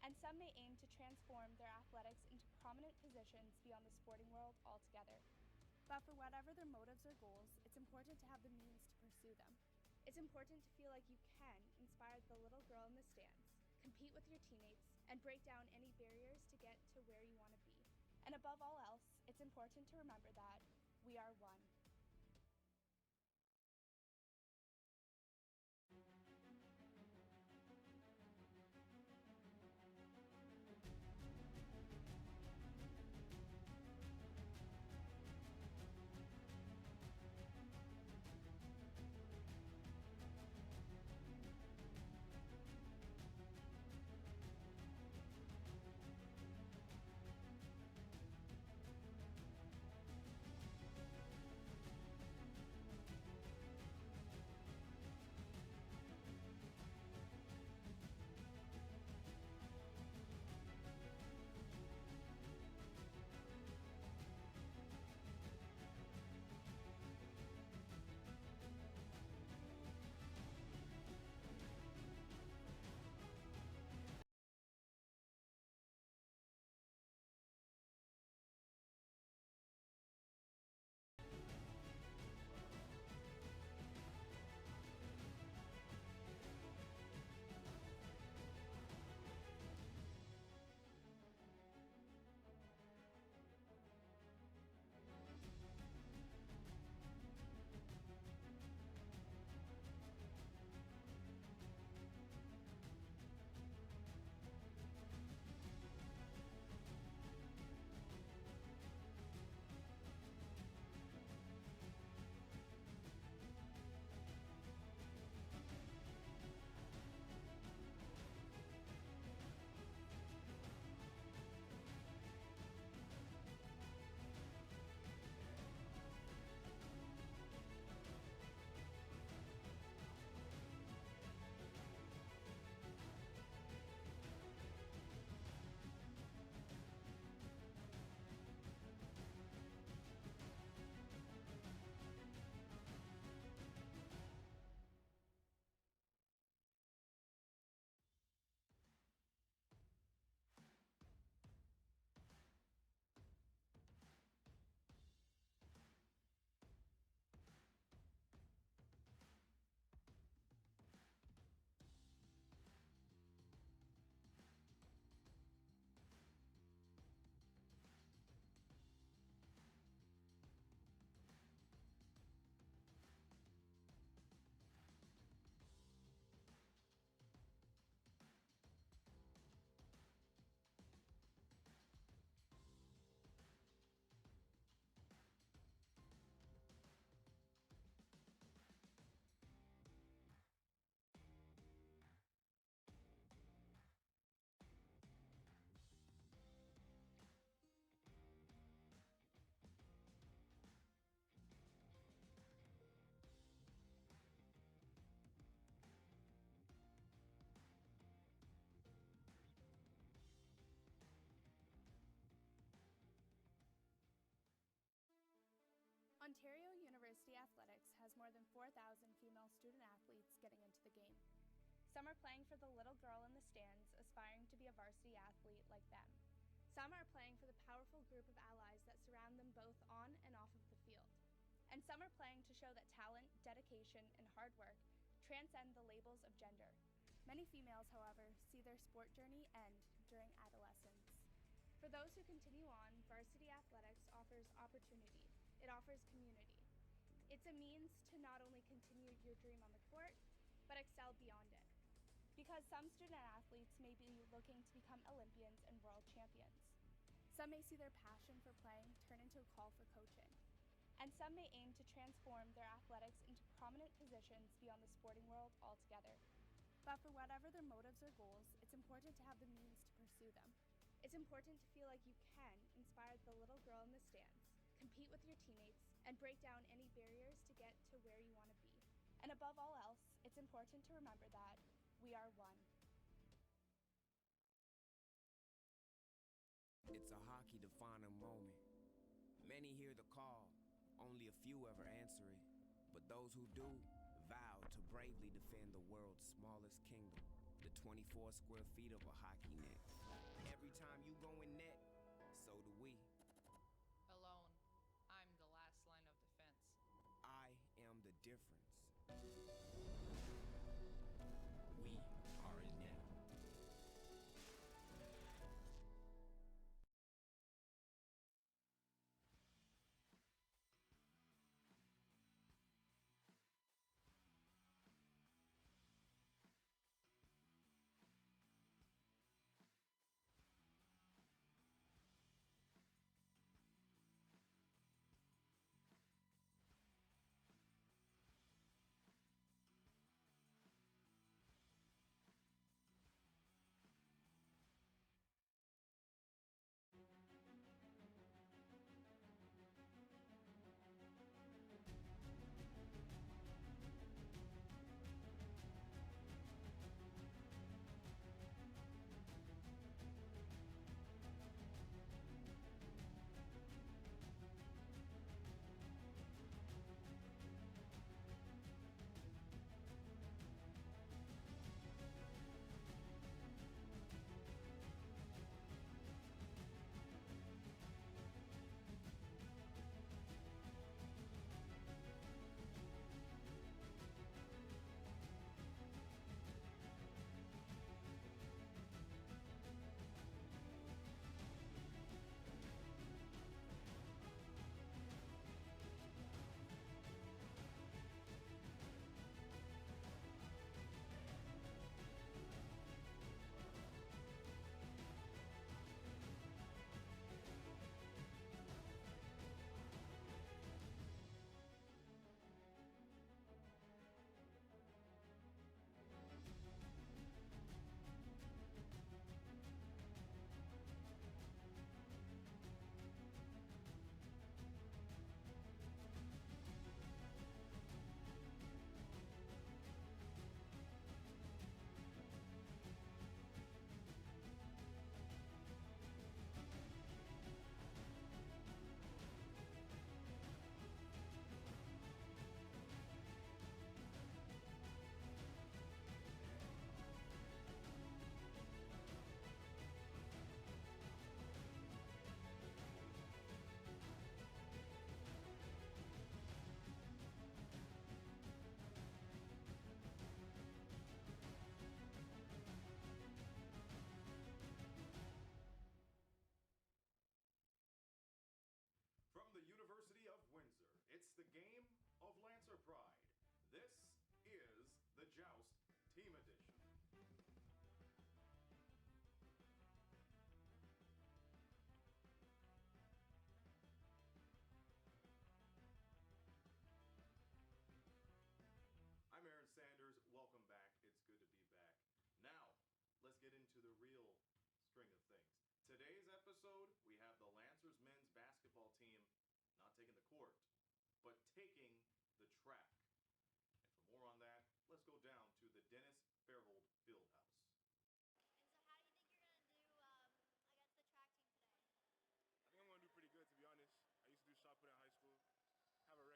And some may aim to transform their athletics into prominent positions beyond the sporting world altogether. But for whatever their motives or goals, it's important to have the means to pursue them. It's important to feel like you can inspire the little girl in the stands, compete with your teammates, and break down any barriers to get to where you want to be. And above all else, it's important to remember that we are one. Ontario University Athletics has more than 4,000 female student athletes getting into the game. Some are playing for the little girl in the stands, aspiring to be a varsity athlete like them. Some are playing for the powerful group of allies that surround them both on and off of the field. And some are playing to show that talent, dedication, and hard work transcend the labels of gender. Many females, however, see their sport journey end during adolescence. For those who continue on, varsity athletics offers opportunity. It offers community. It's a means to not only continue your dream on the court, but excel beyond it. Because some student athletes may be looking to become Olympians and world champions. Some may see their passion for playing turn into a call for coaching. And some may aim to transform their athletics into prominent positions beyond the sporting world altogether. But for whatever their motives or goals, it's important to have the means to pursue them. It's important to feel like you can inspire the little girl in the stands, compete with your teammates, and break down any barriers to get to where you want to be. And above all else, it's important to remember that we are one. It's a hockey-defining moment. Many hear the call, only a few ever answer it. But those who do, vow to bravely defend the world's smallest kingdom, the 24 square feet of a hockey net. Every time you go in net, so do we. Alone, I'm the last line of defense. I am the difference. We are in net. From the University of Windsor, it's the game of Lancer Pride. This is the Joust Team Edition. I'm Aaron Sanders. Welcome back. It's good to be back. Now, let's get into the real string of things. Today's episode, we have the Lancers men's basketball team not taking the court, but taking the track. And for more on that, let's go down to the Dennis Fairhold Fieldhouse. And so how do you think you're going to do against the track team today? I think I'm going to do pretty good, to be honest. I used to do shot put in high school. Have a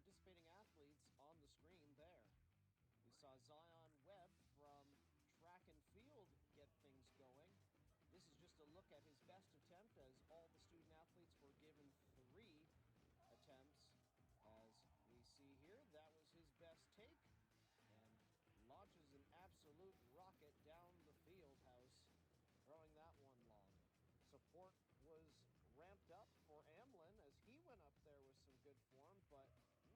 participating athletes on the screen there. We saw Zion Webb from track and field get things going. This is just a look at his best attempt, as all the student athletes were given 3 attempts. As we see here, that was his best take, and launches an absolute rocket down the field house, throwing that one long. Support was ramped up for Amlin as he went up there with some good form, but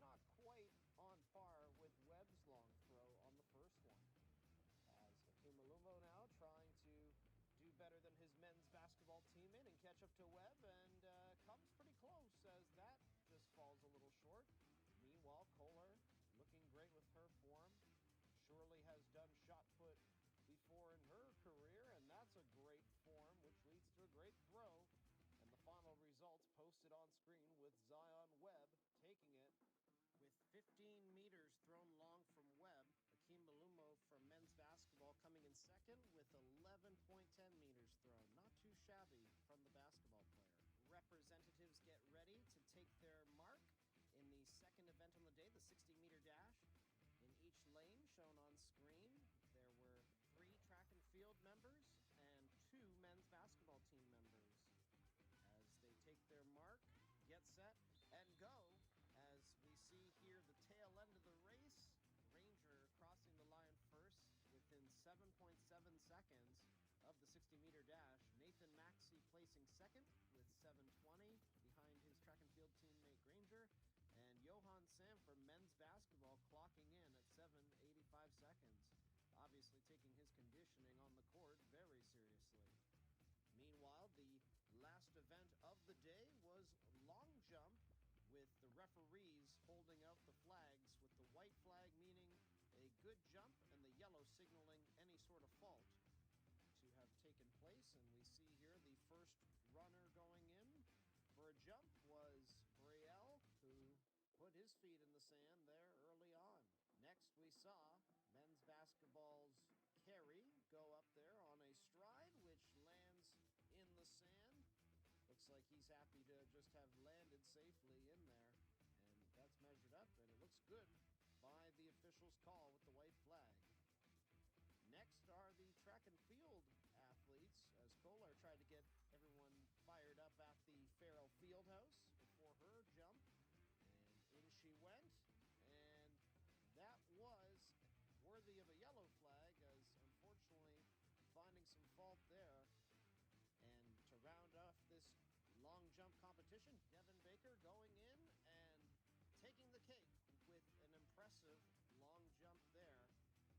not quite on par with Webb's long throw on the first one. As Akumulumo now trying to do better than his men's basketball teammate and catch up to Webb, and comes pretty close as that just falls a little short. Meanwhile, Kohler looking great with her form. Surely has done shot put before in her career, and that's a great form, which leads to a great throw. And the final results posted on screen with Zion Webb taking it with 15 meters thrown long from Webb. Akeem Malumo from men's basketball coming in second with 11.10 meters thrown. Not too shabby from the basketball player. Representatives get ready to take their mark in the second event on the day, the 60-meter dash. In each lane shown on screen, there were 3 track and field members and 2 men's basketball team members. As they take their mark, get set, and go. As we see here the tail end of the race, Ranger crossing the line first within 7.7 seconds of the 60-meter dash. Nathan Maxey placing second with 7:20 behind his track and field teammate Granger. And Johan Sam from men's basketball clocking in at 7:85 seconds. Obviously taking his conditioning on the court very seriously. Meanwhile, the last event of the day was long jump, with the referees holding out the flags, with the white flag meaning a good jump and the yellow signaling any sort of fault to have taken place. And we see here the first runner going in for a jump was Brielle, who put his feet in the sand there early on. Next we saw men's basketball's Carey go up there on a stride, which lands in the sand. Looks like he's happy to just have landed safely in there, and that's measured up, and it looks good by the official's call with the white flag. Next are the track and field athletes, as Kohler tried to get everyone fired up at the Farrell Fieldhouse before her jump, and in she went, and that was worthy of a yellow flag, as unfortunately finding some fault there. And to round off this long jump competition, Devin Baker going in and taking the cake with an impressive long jump there,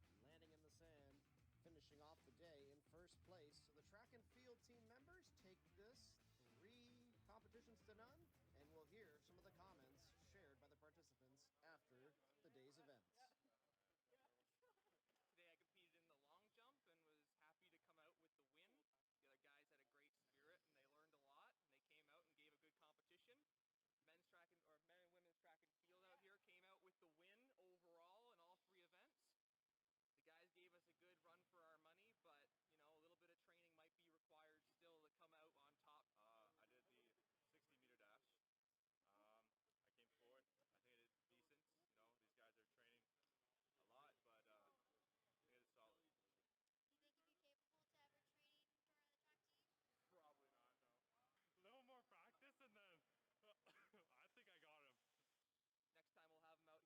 landing in the sand, finishing off the day in first place. So the track and field team members take this 3 competitions to none, and we'll hear some of the comments shared by the participants after the day's events. Today I competed in the long jump and was happy to come out with the win. The other guys had a great spirit and they learned a lot, and they came out and gave a good competition. Men and women's track and field out here came out with the win overall in all 3 events. The guys gave us a good run for our money, but a little bit of training might be required still to come out on top. I did the 60-meter dash. I came fourth. I think I did decent. These guys are training a lot, but I think I did solid. Do you think you'd be capable to ever train for the track team? Probably not, no. A little more practice, and then I think I got him. Next time we'll have them out here doing pole vault and hurdles, and we'll see how they stack up.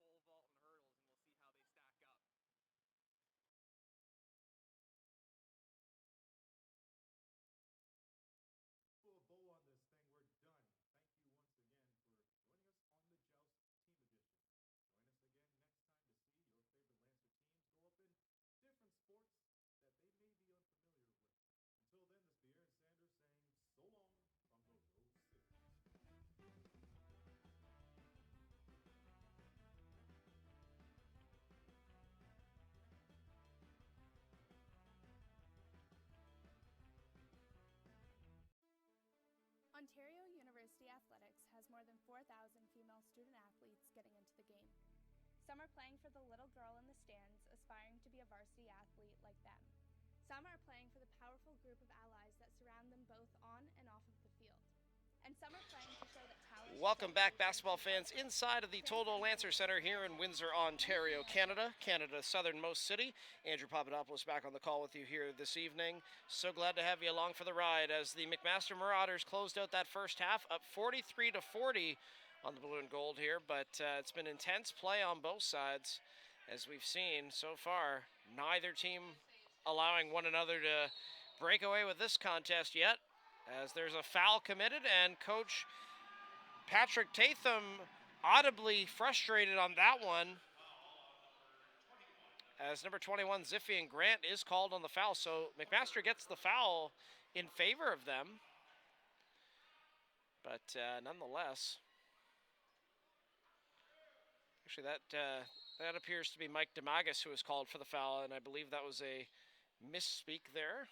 Put a bow on this thing. We're done. Thank you once again for joining us on the Joust Team Edition. Join us again next time to see your favorite Lancer teams go up in different sports that they may be unfamiliar with. Until then, this is Aaron Sanders saying so long from the Rose City. Ontario University Athletics has more than 4,000 female student athletes getting into the game. Some are playing for the little girl in the stands, aspiring to be a varsity athlete like them. Some are playing for the powerful group of allies that surround them both on and off of the field. And some are playing to show that talent Welcome back, basketball fans, inside of the Total Lancer Center here in Windsor, Ontario, Canada, Canada's southernmost city. Andrew Papadopoulos back on the call with you here this evening. So glad to have you along for the ride as the McMaster Marauders closed out that first half, up 43-40 on the blue and gold here, but it's been intense play on both sides, as we've seen so far. Neither team allowing one another to break away with this contest yet, as there's a foul committed, and Coach Patrick Tatham audibly frustrated on that one, as number 21 Ziphian Grant is called on the foul. So McMaster gets the foul in favor of them, but nonetheless, actually that appears to be Mike DeMagus who was called for the foul, and I believe that was a misspeak there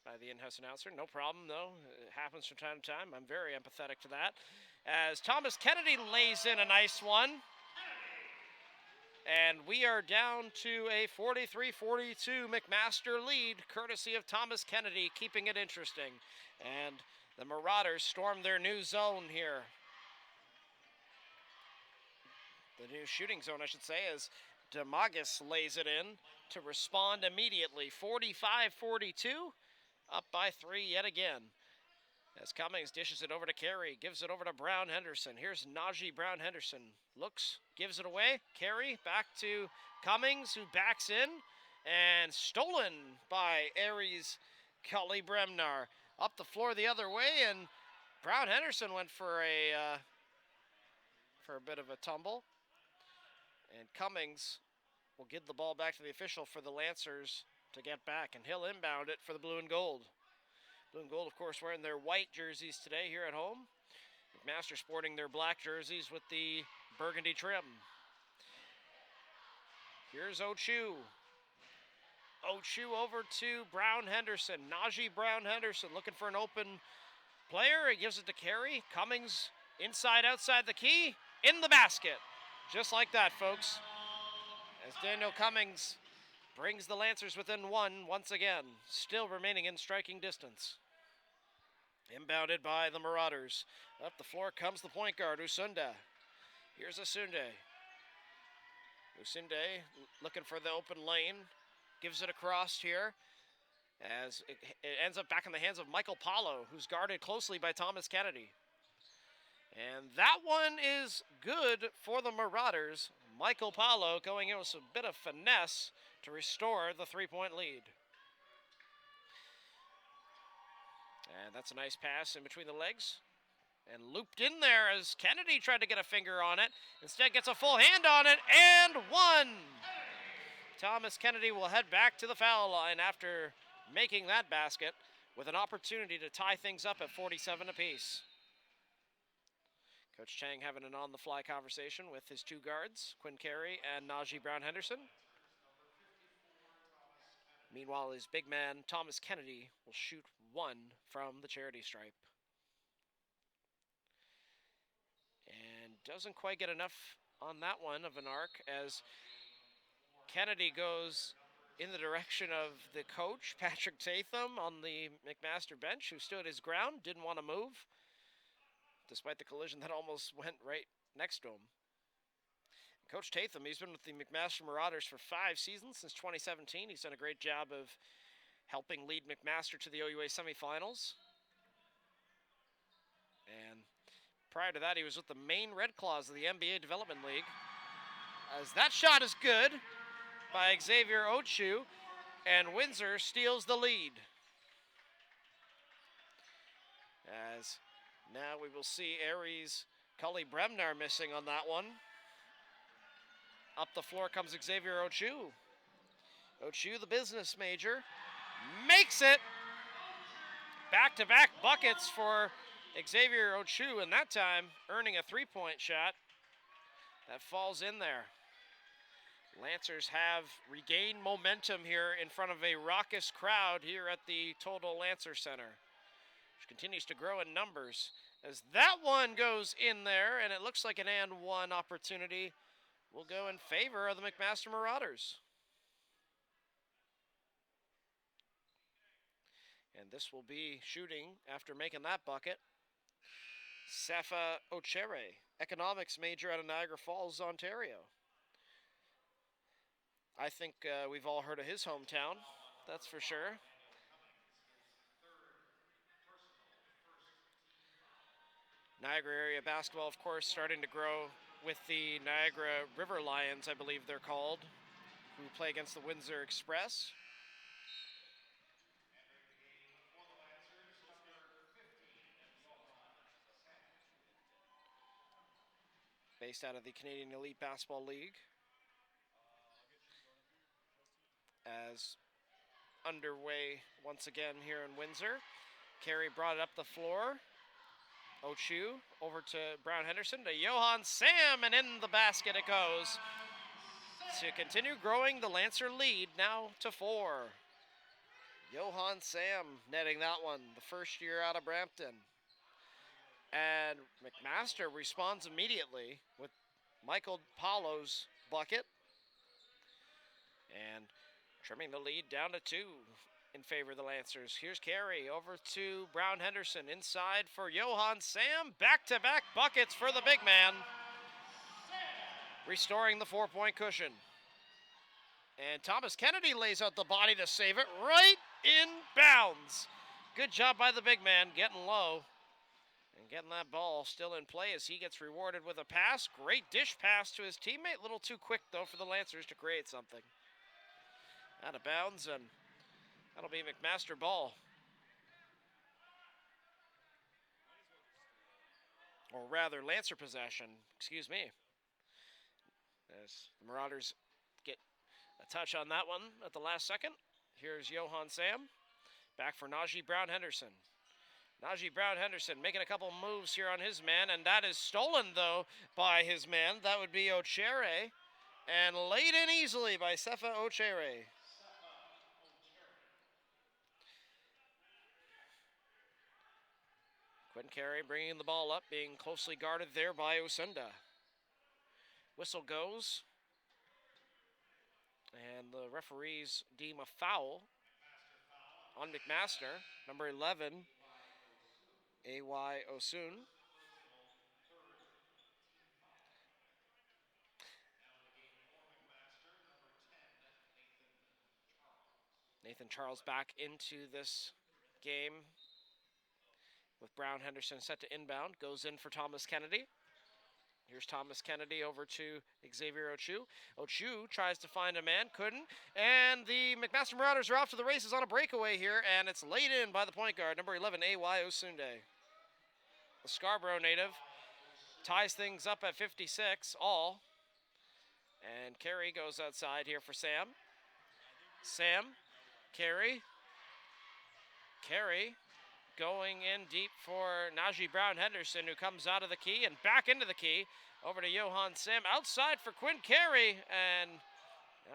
by the in-house announcer. No problem, though. It happens from time to time. I'm very empathetic to that. As Thomas Kennedy lays in a nice one. And we are down to a 43-42 McMaster lead, courtesy of Thomas Kennedy, keeping it interesting. And the Marauders storm their new zone here. The new shooting zone, I should say, as DeMagus lays it in to respond immediately. 45-42. Up by 3 yet again. As Cummings dishes it over to Carey, gives it over to Brown Henderson. Here's Najee Brown Henderson. Looks, gives it away. Carey back to Cummings, who backs in. And stolen by Aries Cully Bremnar. Up the floor the other way, and Brown Henderson went for a bit of a tumble. And Cummings will give the ball back to the official for the Lancers to get back, and he'll inbound it for the blue and gold. Blue and gold, of course, wearing their white jerseys today here at home. McMaster sporting their black jerseys with the burgundy trim. Here's Ochu. Ochu over to Brown Henderson. Najee Brown Henderson looking for an open player. He gives it to Carey. Cummings inside, outside the key, in the basket. Just like that, folks. As Daniel Cummings brings the Lancers within one once again, still remaining in striking distance. Inbounded by the Marauders. Up the floor comes the point guard, Usunda. Here's Usunde. Usunde looking for the open lane. Gives it across here, as it ends up back in the hands of Mychael Paulo, who's guarded closely by Thomas Kennedy. And that one is good for the Marauders. Mychael Paulo going in with a bit of finesse to restore the three-point lead. And that's a nice pass in between the legs. And looped in there as Kennedy tried to get a finger on it. Instead gets a full hand on it, and one! Thomas Kennedy will head back to the foul line after making that basket, with an opportunity to tie things up at 47 apiece. Coach Chang having an on-the-fly conversation with his two guards, Quinn Carey and Najee Brown Henderson. Meanwhile, his big man, Thomas Kennedy, will shoot one from the charity stripe. And doesn't quite get enough on that one of an arc, as Kennedy goes in the direction of the coach, Patrick Tatham, on the McMaster bench, who stood his ground, didn't want to move, despite the collision that almost went right next to him. Coach Tatham, he's been with the McMaster Marauders for 5 seasons, since 2017. He's done a great job of helping lead McMaster to the OUA semifinals. And prior to that, he was with the Maine Red Claws of the NBA Development League. As that shot is good by Xavier Ochu, and Windsor steals the lead. As now we will see Aries Cully Bremnar missing on that one. Up the floor comes Xavier Ochu. Ochu, the business major, makes it. Back-to-back buckets for Xavier Ochu, and that time earning a three-point shot that falls in there. Lancers have regained momentum here in front of a raucous crowd here at the Total Lancer Center, which continues to grow in numbers. As that one goes in there, and it looks like an and one opportunity will go in favor of the McMaster Marauders. And this will be shooting after making that bucket. Safa Ochere, economics major out of Niagara Falls, Ontario. I think we've all heard of his hometown, that's for sure. Niagara area basketball, of course, starting to grow with the Niagara River Lions, I believe they're called, who play against the Windsor Express. Based out of the Canadian Elite Basketball League. As underway once again here in Windsor. Carey brought it up the floor. Ochu over to Brown Henderson to Johan Sam, and in the basket it goes. To continue growing the Lancer lead now to 4. Johan Sam netting that one, the first year out of Brampton. And McMaster responds immediately with Mychael Paulo's bucket. And trimming the lead down to 2 in favor of the Lancers. Here's Carey over to Brown Henderson. Inside for Johan Sam. Back-to-back buckets for the big man. Restoring the 4-point cushion. And Thomas Kennedy lays out the body to save it right in bounds. Good job by the big man getting low. And getting that ball still in play as he gets rewarded with a pass. Great dish pass to his teammate. A little too quick, though, for the Lancers to create something. Out of bounds, and that'll be McMaster ball. Or rather, Lancer possession, excuse me. As the Marauders get a touch on that one at the last second. Here's Johan Sam. Back for Najee Brown Henderson. Najee Brown Henderson making a couple moves here on his man, and that is stolen, though, by his man. That would be Ochere, and laid in easily by Safa Ochere. Quinn Carey bringing the ball up, being closely guarded there by Osunda. Whistle goes, and the referees deem a foul on McMaster, number 11, A.Y. Osun. Nathan Charles back into this game with Brown Henderson set to inbound. Goes in for Thomas Kennedy. Here's Thomas Kennedy over to Xavier Ochu. Ochu tries to find a man, couldn't. And the McMaster Marauders are off to the races on a breakaway here, and it's laid in by the point guard, number 11, A.Y. Osunde. The Scarborough native ties things up at 56 all. And Carey goes outside here for Sam. Sam, Carey. Carey going in deep for Najee Brown Henderson, who comes out of the key and back into the key. Over to Johan Sam, outside for Quinn Carey, and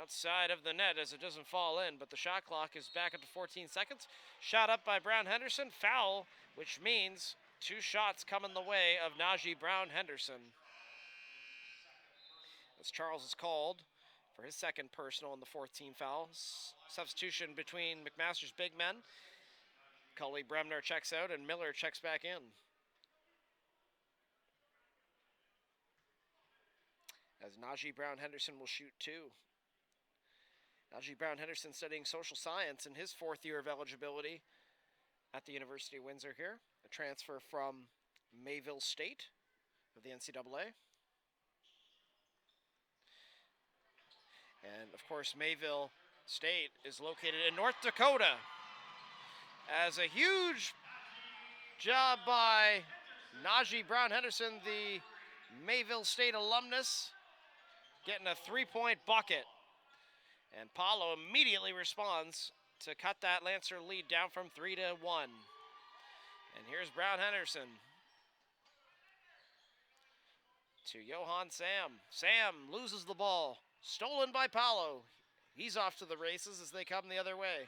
outside of the net as it doesn't fall in, but the shot clock is back up to 14 seconds. Shot up by Brown Henderson, foul, which means 2 shots coming the way of Najee Brown Henderson. As Charles is called for his second personal in the 4th-team foul. Substitution between McMaster's big men. Cully Bremner checks out and Miller checks back in. As Najee Brown Henderson will shoot 2. Najee Brown Henderson studying social science in his 4th year of eligibility at the University of Windsor here. A transfer from Mayville State of the NCAA. And of course, Mayville State is located in North Dakota. As a huge job by Najee Brown Henderson, the Mayville State alumnus, getting a 3-point bucket. And Paulo immediately responds to cut that Lancer lead down from 3 to 1. And here's Brown Henderson to Johan Sam. Sam loses the ball. Stolen by Paulo. He's off to the races as they come the other way.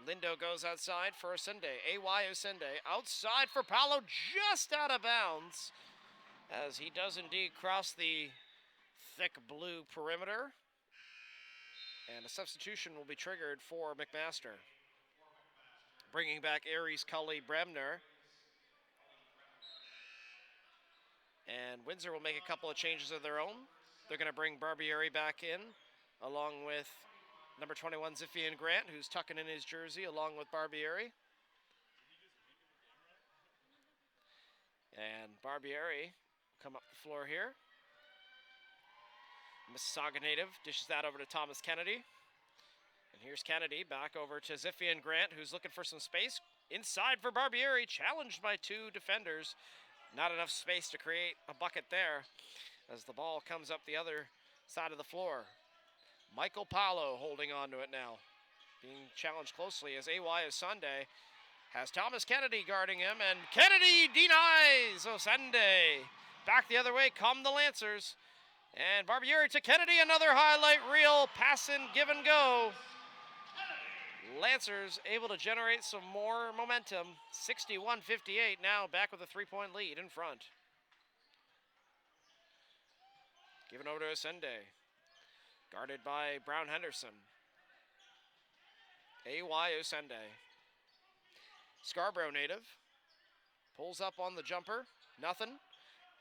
Lindo goes outside for Osunde. A.Y. Osunde outside for Paulo, just out of bounds, as he does indeed cross the thick blue perimeter. And a substitution will be triggered for McMaster. Bringing back Aries Cully Bremner. And Windsor will make a couple of changes of their own. They're going to bring Barbieri back in, along with number 21, Ziphian Grant, who's tucking in his jersey, along with Barbieri. And Barbieri come up the floor here. Mississauga native dishes that over to Thomas Kennedy. And here's Kennedy back over to Ziphian Grant, who's looking for some space. Inside for Barbieri, challenged by two defenders. Not enough space to create a bucket there as the ball comes up the other side of the floor. Mychael Paulo holding on to it now. Being challenged closely as AY Sunday has Thomas Kennedy guarding him, and Kennedy denies Osende. Back the other way come the Lancers. And Barbieri to Kennedy, another highlight reel, pass and give and go. Lancers able to generate some more momentum. 61-58 now, back with a 3-point lead in front. Given over to Osende. Guarded by Brown Henderson. AY Osende. Scarborough native. Pulls up on the jumper. Nothing.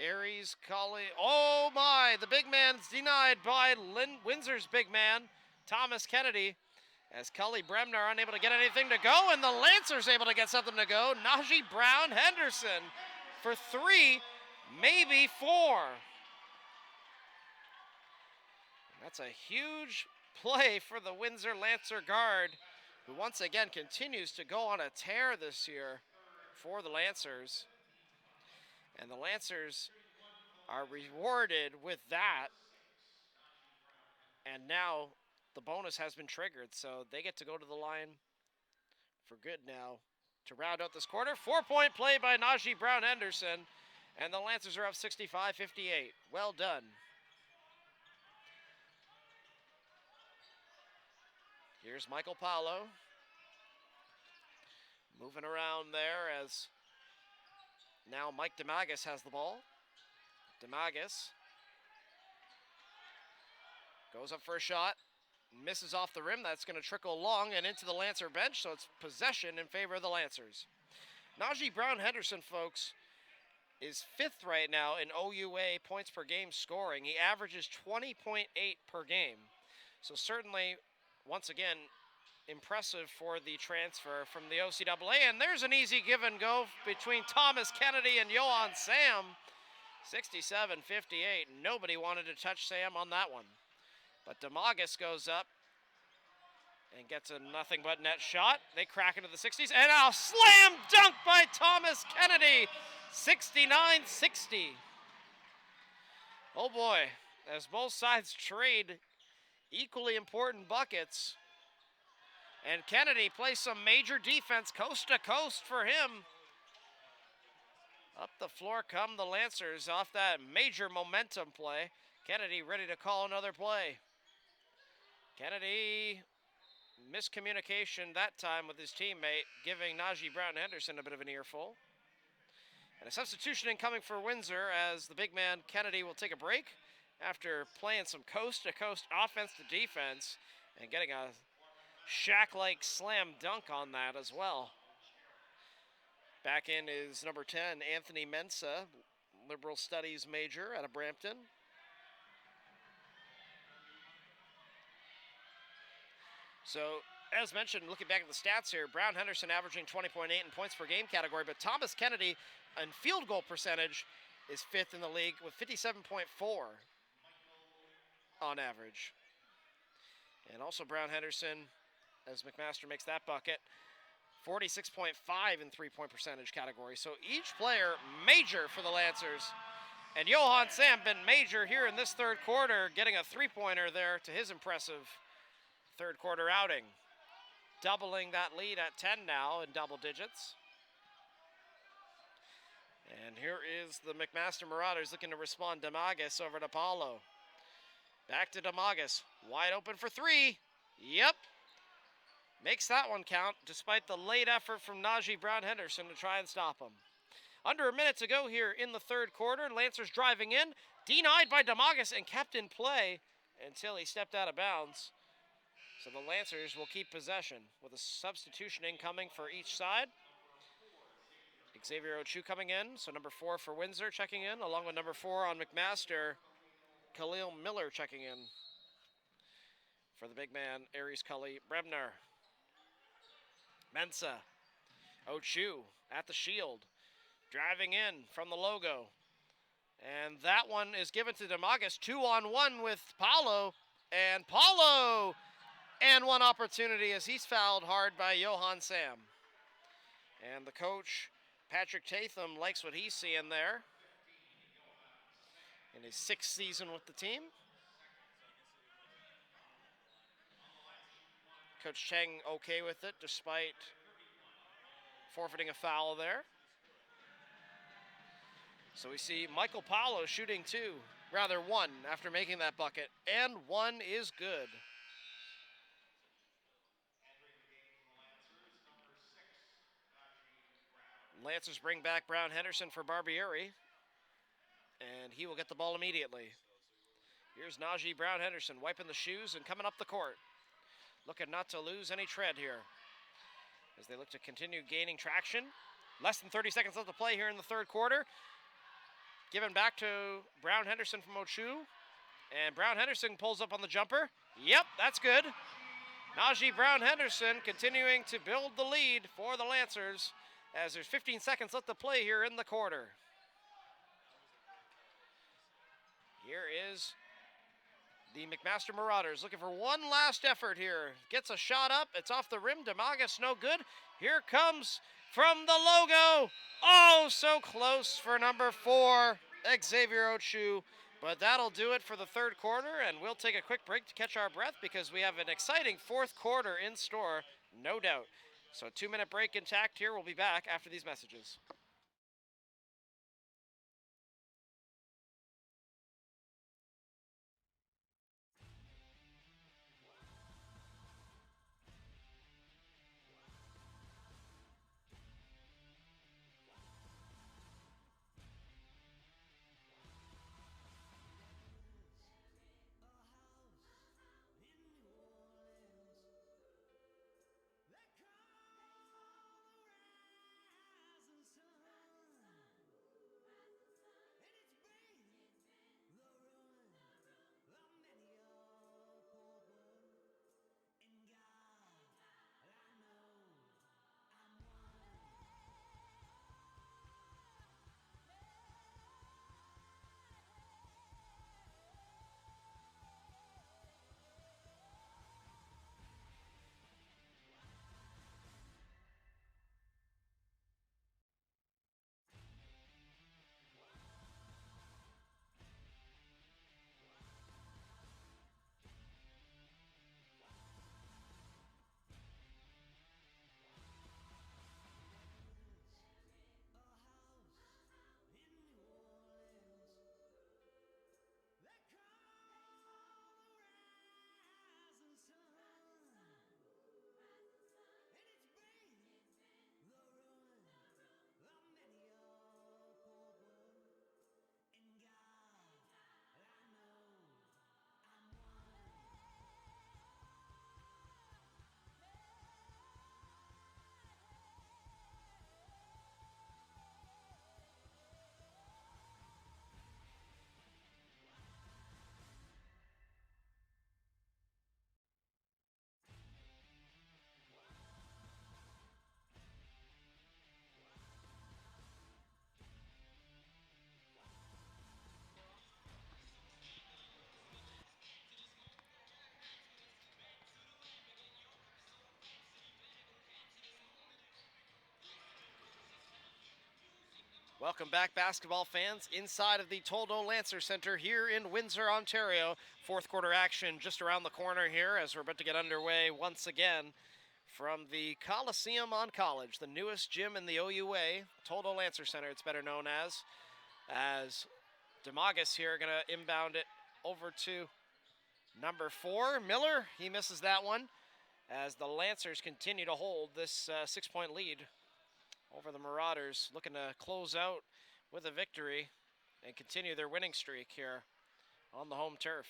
Aries, Cully. Oh my! The big man's denied by Windsor's big man, Thomas Kennedy. As Cully Bremner are unable to get anything to go, and the Lancers able to get something to go. Najee Brown Henderson for 3, maybe 4. That's a huge play for the Windsor Lancer guard, who once again continues to go on a tear this year for the Lancers. And the Lancers are rewarded with that. And now the bonus has been triggered, so they get to go to the line for good now to round out this quarter. 4-point play by Najee Brown Henderson, and the Lancers are up 65-58. Well done. Here's Mychael Paulo. Moving around there as now Mike DeMagus has the ball. DeMagus goes up for a shot. Misses off the rim. That's going to trickle along and into the Lancer bench, so it's possession in favor of the Lancers. Najee Brown Henderson, folks, is 5th right now in OUA points per game scoring. He averages 20.8 per game. So certainly, once again, impressive for the transfer from the OCAA. And there's an easy give and go between Thomas Kennedy and Johan Sam. 67-58. Nobody wanted to touch Sam on that one. But DeMagus goes up and gets a nothing but net shot. They crack into the 60s, and a slam dunk by Thomas Kennedy. 69-60. Oh boy, as both sides trade equally important buckets. And Kennedy plays some major defense coast to coast for him. Up the floor come the Lancers off that major momentum play. Kennedy ready to call another play. Kennedy, miscommunication that time with his teammate, giving Najee Brown Henderson a bit of an earful. And a substitution incoming for Windsor as the big man Kennedy will take a break after playing some coast-to-coast offense to defense and getting a Shaq-like slam dunk on that as well. Back in is number 10, Anthony Mensah, liberal studies major out of Brampton. So, as mentioned, looking back at the stats here, Brown Henderson averaging 20.8 in points per game category, but Thomas Kennedy in field goal percentage is 5th in the league with 57.4 on average. And also Brown Henderson, as McMaster makes that bucket, 46.5 in three-point percentage category. So each player major for the Lancers. And Johan Sam been major here in this third quarter, getting a three-pointer there to his impressive third quarter outing. Doubling that lead at 10 now in double digits. And here is the McMaster Marauders looking to respond. DeMagus over to Paulo. Back to DeMagus. Wide open for 3. Yep. Makes that one count despite the late effort from Najee Brown Henderson to try and stop him. Under a minute to go here in the third quarter. Lancers driving in. Denied by DeMagus and kept in play until he stepped out of bounds. So the Lancers will keep possession with a substitution incoming for each side. Xavier Ochu coming in, so number 4 for Windsor checking in, along with number 4 on McMaster, Khalil Miller checking in for the big man, Aries Cully Brebner. Mensa, Ochu at the shield, driving in from the logo. And that one is given to Demagus, 2-on-1 with Paulo, and Paulo, and one opportunity as he's fouled hard by Johan Sam. And the coach, Patrick Tatham, likes what he's seeing there in his 6th season with the team. Coach Cheng okay with it despite forfeiting a foul there. So we see Mychael Paulo shooting 1 after making that bucket, and 1 is good. Lancers bring back Brown Henderson for Barbieri, and he will get the ball immediately. Here's Najee Brown Henderson wiping the shoes and coming up the court. Looking not to lose any tread here as they look to continue gaining traction. Less than 30 seconds left to play here in the 3rd quarter. Given back to Brown Henderson from Ochu. And Brown Henderson pulls up on the jumper. Yep, that's good. Najee Brown Henderson continuing to build the lead for the Lancers as there's 15 seconds left to play here in the quarter. Here is the McMaster Marauders looking for one last effort here. Gets a shot up. It's off the rim. Demagus no good. Here comes from the logo. Oh, so close for number 4, Xavier Ochu. But that'll do it for the 3rd quarter, and we'll take a quick break to catch our breath because we have an exciting 4th quarter in store, no doubt. So a 2-minute break intact here. We'll be back after these messages. Welcome back, basketball fans, inside of the Toldo Lancer Center here in Windsor, Ontario. 4th quarter action just around the corner here as we're about to get underway once again from the Coliseum on College, the newest gym in the OUA, Toldo Lancer Center, it's better known as Demagus here going to inbound it over to number 4, Miller. He misses that one as the Lancers continue to hold this 6-point lead over the Marauders, looking to close out with a victory and continue their winning streak here on the home turf.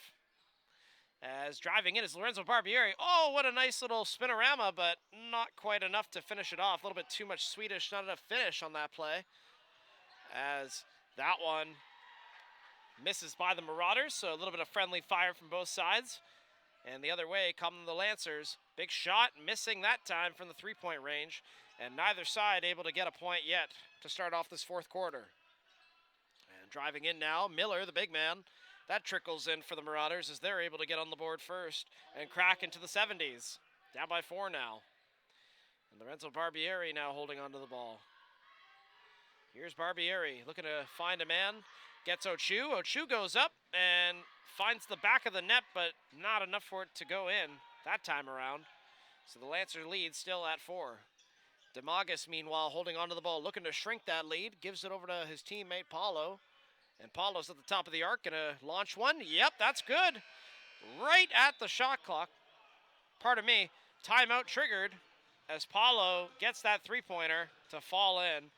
As driving in is Lorenzo Barbieri. Oh, what a nice little spinorama, but not quite enough to finish it off. A little bit too much Swedish, not enough finish on that play. As that one misses by the Marauders, so a little bit of friendly fire from both sides. And the other way come the Lancers. Big shot, missing that time from the three-point range. And neither side able to get a point yet to start off this fourth quarter. And driving in now, Miller, the big man. That trickles in for the Marauders as they're able to get on the board first and crack into the 70s. Down by 4 now. And Lorenzo Barbieri now holding onto the ball. Here's Barbieri looking to find a man. Gets Ochu. Ochu goes up and finds the back of the net, but not enough for it to go in that time around. So the Lancer lead still at 4. Demagus, meanwhile, holding onto the ball, looking to shrink that lead. Gives it over to his teammate, Paulo. And Paulo's at the top of the arc, gonna launch one. Yep, that's good. Right at the shot clock. Pardon me, timeout triggered as Paulo gets that three-pointer to fall in.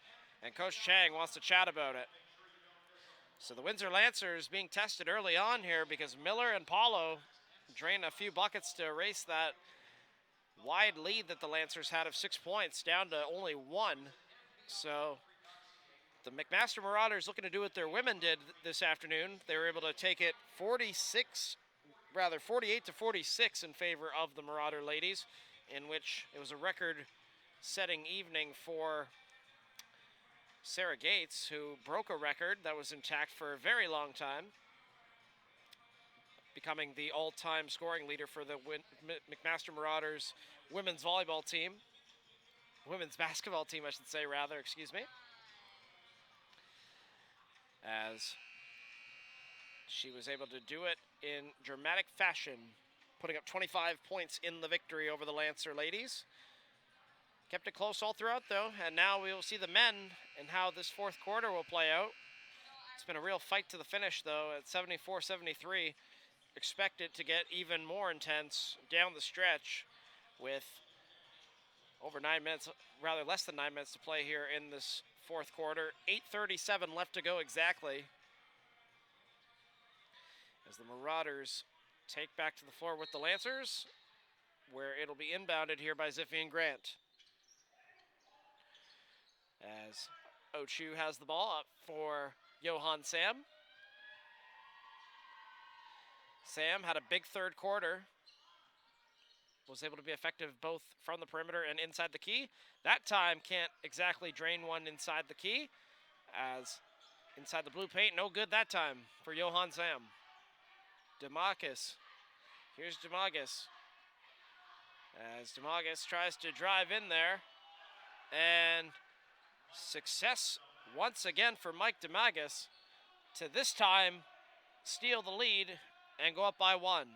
And Coach Chang wants to chat about it. So the Windsor Lancers being tested early on here because Miller and Paulo drained a few buckets to erase that wide lead that the Lancers had of 6 points down to only 1. So the McMaster Marauders looking to do what their women did this afternoon. They were able to take it 48 to 46 in favor of the Marauder ladies, in which it was a record-setting evening for Sarah Gates, who broke a record that was intact for a very long time, becoming the all-time scoring leader for the McMaster Marauders women's volleyball team. Women's basketball team, I should say, rather, excuse me. As she was able to do it in dramatic fashion, putting up 25 points in the victory over the Lancer ladies. Kept it close all throughout, though, and now we will see the men and how this fourth quarter will play out. It's been a real fight to the finish, though, at 74-73. Expect it to get even more intense down the stretch with over 9 minutes, rather less than 9 minutes to play here in this fourth quarter. 8:37 left to go exactly, as the Marauders take back to the floor with the Lancers, where it'll be inbounded here by Ziphian Grant. As Ochu has the ball up for Johan Sam. Sam had a big third quarter. Was able to be effective both from the perimeter and inside the key. That time can't exactly drain one inside the key, as inside the blue paint, no good that time for Johan Sam. Demakis. Here's Demagus. As Demagus tries to drive in there. And success once again for Mike Demagus to this time steal the lead and go up by 1.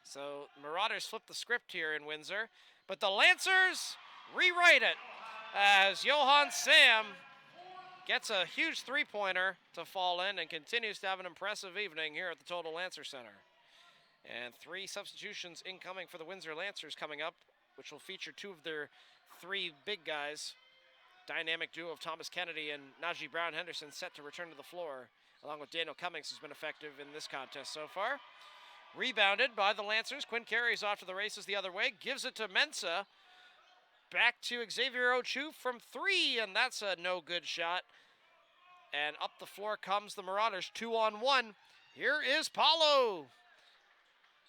So Marauders flip the script here in Windsor, but the Lancers rewrite it as Johan Sam gets a huge three-pointer to fall in and continues to have an impressive evening here at the Total Lancer Center. And 3 substitutions incoming for the Windsor Lancers coming up, which will feature 2 of their 3 big guys. Dynamic duo of Thomas Kennedy and Najee Brown Henderson set to return to the floor, along with Daniel Cummings, who's been effective in this contest so far. Rebounded by the Lancers. Quinn carries off to the races the other way, gives it to Mensah. Back to Xavier Ochu from 3, and that's a no-good shot. And up the floor comes the Marauders, 2-on-1. Here is Paulo.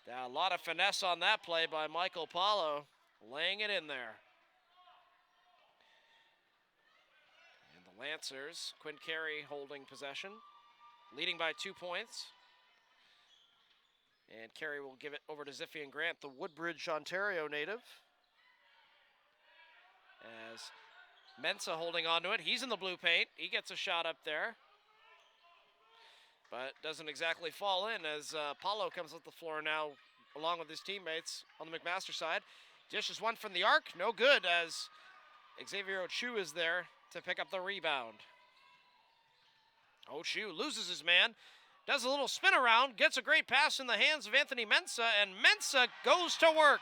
A lot of finesse on that play by Mychael Paulo, laying it in there. And the Lancers, Quinn Carey holding possession, leading by 2 points. And Carey will give it over to Ziphian Grant, the Woodbridge, Ontario native. As Mensah holding on to it. He's in the blue paint. He gets a shot up there, but doesn't exactly fall in as Paulo comes up the floor now along with his teammates on the McMaster side. Dishes one from the arc. No good as Xavier Ochu is there to pick up the rebound. Ochu loses his man. Does a little spin around, gets a great pass in the hands of Anthony Mensah, and Mensah goes to work.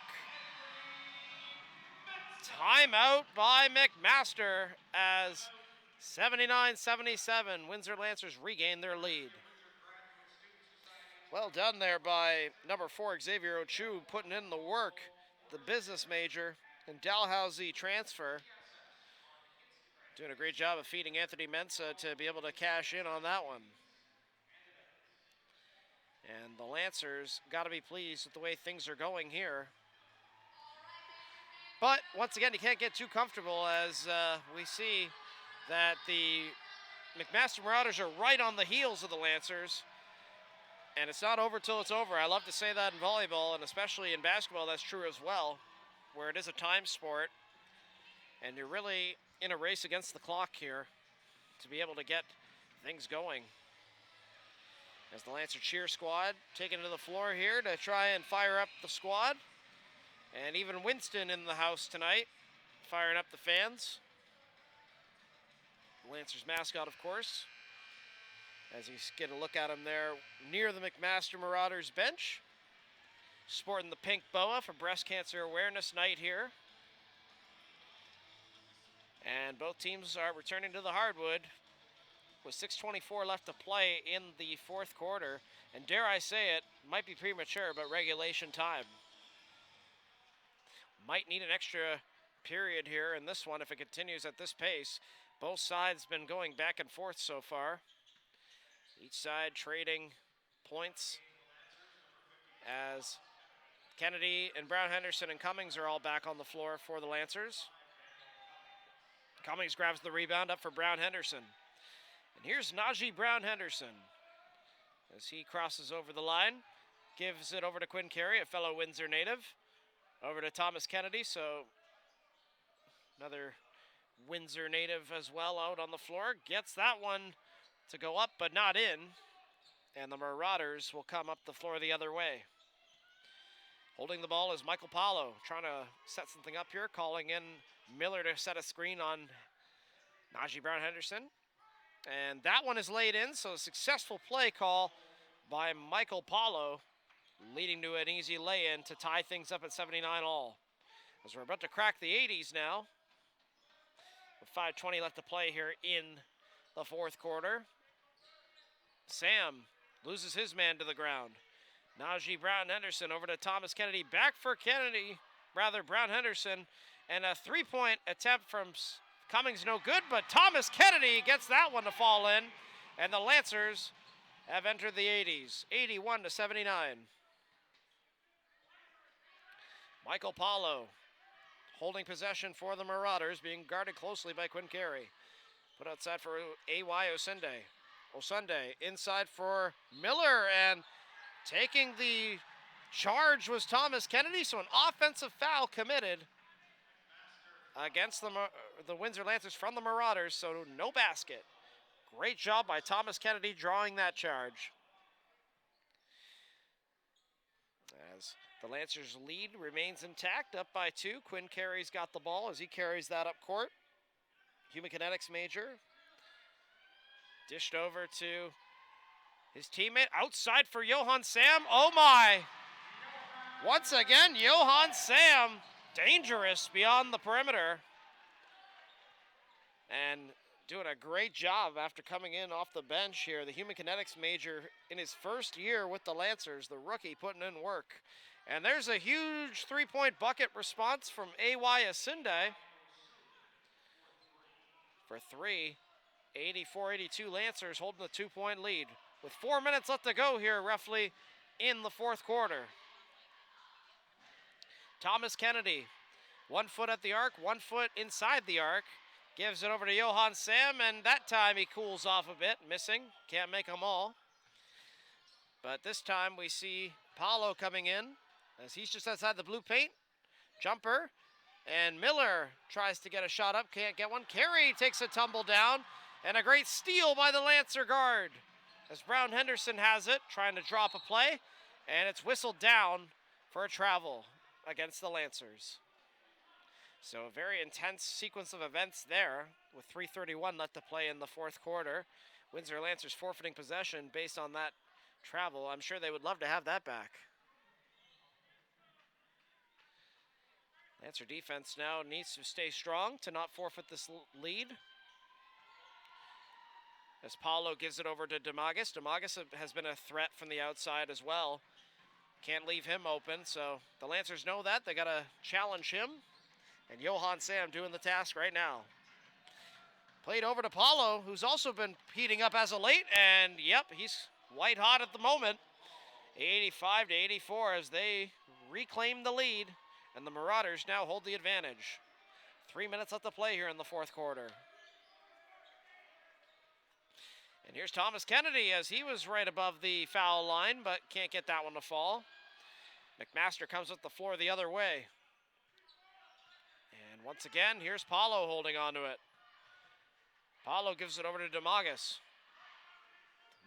Timeout by McMaster as 79-77, Windsor Lancers regain their lead. Well done there by number 4, Xavier Ochu, putting in the work, the business major, and Dalhousie transfer. Doing a great job of feeding Anthony Mensah to be able to cash in on that one. And the Lancers got to be pleased with the way things are going here. But once again, you can't get too comfortable as we see that the McMaster Marauders are right on the heels of the Lancers. And it's not over till it's over. I love to say that in volleyball, and especially in basketball, that's true as well, where it is a time sport. And you're really in a race against the clock here to be able to get things going. As the Lancer cheer squad taking to the floor here to try and fire up the squad. And even Winston in the house tonight, firing up the fans. The Lancers mascot, of course, as you get a look at him there near the McMaster Marauders bench. Sporting the pink boa for Breast Cancer Awareness Night here. And both teams are returning to the hardwood with 6:24 left to play in the fourth quarter. And dare I say it, might be premature, but regulation time. Might need an extra period here in this one if it continues at this pace. Both sides been going back and forth so far. Each side trading points as Kennedy and Brown Henderson and Cummings are all back on the floor for the Lancers. Cummings grabs the rebound up for Brown Henderson. And here's Najee Brown Henderson as he crosses over the line, gives it over to Quinn Carey, a fellow Windsor native. Over to Thomas Kennedy, so another Windsor native as well out on the floor. Gets that one to go up, but not in. And the Marauders will come up the floor the other way. Holding the ball is Mychael Paulo, trying to set something up here, calling in Miller to set a screen on Najee Brown Henderson. And that one is laid in, so a successful play call by Mychael Paulo, leading to an easy lay-in to tie things up at 79 all. As we're about to crack the 80s now, with 5:20 left to play here in the fourth quarter. Sam loses his man to the ground. Najee Brown Henderson over to Thomas Kennedy. Back for Brown Henderson. And a three-point attempt from Cummings, no good, but Thomas Kennedy gets that one to fall in. And the Lancers have entered the 80s, 81-79. Mychael Paulo holding possession for the Marauders, being guarded closely by Quinn Carey. Put outside for A.Y. Osunde inside for Miller, and taking the charge was Thomas Kennedy, so an offensive foul committed against the Windsor Lancers from the Marauders, so no basket. Great job by Thomas Kennedy drawing that charge. As the Lancers' lead remains intact, up by 2. Quinn Carey's got the ball as he carries that up court. Human Kinetics major. Dished over to his teammate. Outside for Johan Sam. Oh my! Once again, Johan Sam, dangerous beyond the perimeter. And doing a great job after coming in off the bench here. The Human Kinetics major in his first year with the Lancers, the rookie putting in work. And there's a huge three-point bucket response from A.Y. Asinde for 3. 84-82 Lancers holding the 2-point lead with 4 minutes left to go here roughly in the fourth quarter. Thomas Kennedy, 1 foot at the arc, 1 foot inside the arc. Gives it over to Johan Sam, and that time he cools off a bit, missing. Can't make them all. But this time we see Paulo coming in as he's just outside the blue paint. Jumper, and Miller tries to get a shot up, can't get one. Carey takes a tumble down, and a great steal by the Lancer guard as Brown Henderson has it, trying to drop a play, and it's whistled down for a travel against the Lancers. So a very intense sequence of events there with 3:31 left to play in the fourth quarter. Windsor Lancers forfeiting possession based on that travel. I'm sure they would love to have that back. Lancer defense now needs to stay strong to not forfeit this lead. as Paulo gives it over to Demagus. Demagus has been a threat from the outside as well. Can't leave him open, so the Lancers know that. They got to challenge him. And Johan Sam doing the task right now. Played over to Paulo, who's also been heating up as of late, and yep, he's white hot at the moment. 85 to 84 as they reclaim the lead, and the Marauders now hold the advantage. 3 minutes left to play here in the fourth quarter. And here's Thomas Kennedy as he was right above the foul line, but can't get that one to fall. McMaster comes up the floor the other way. And once again, here's Paulo holding on to it. Paulo gives it over to Demagus.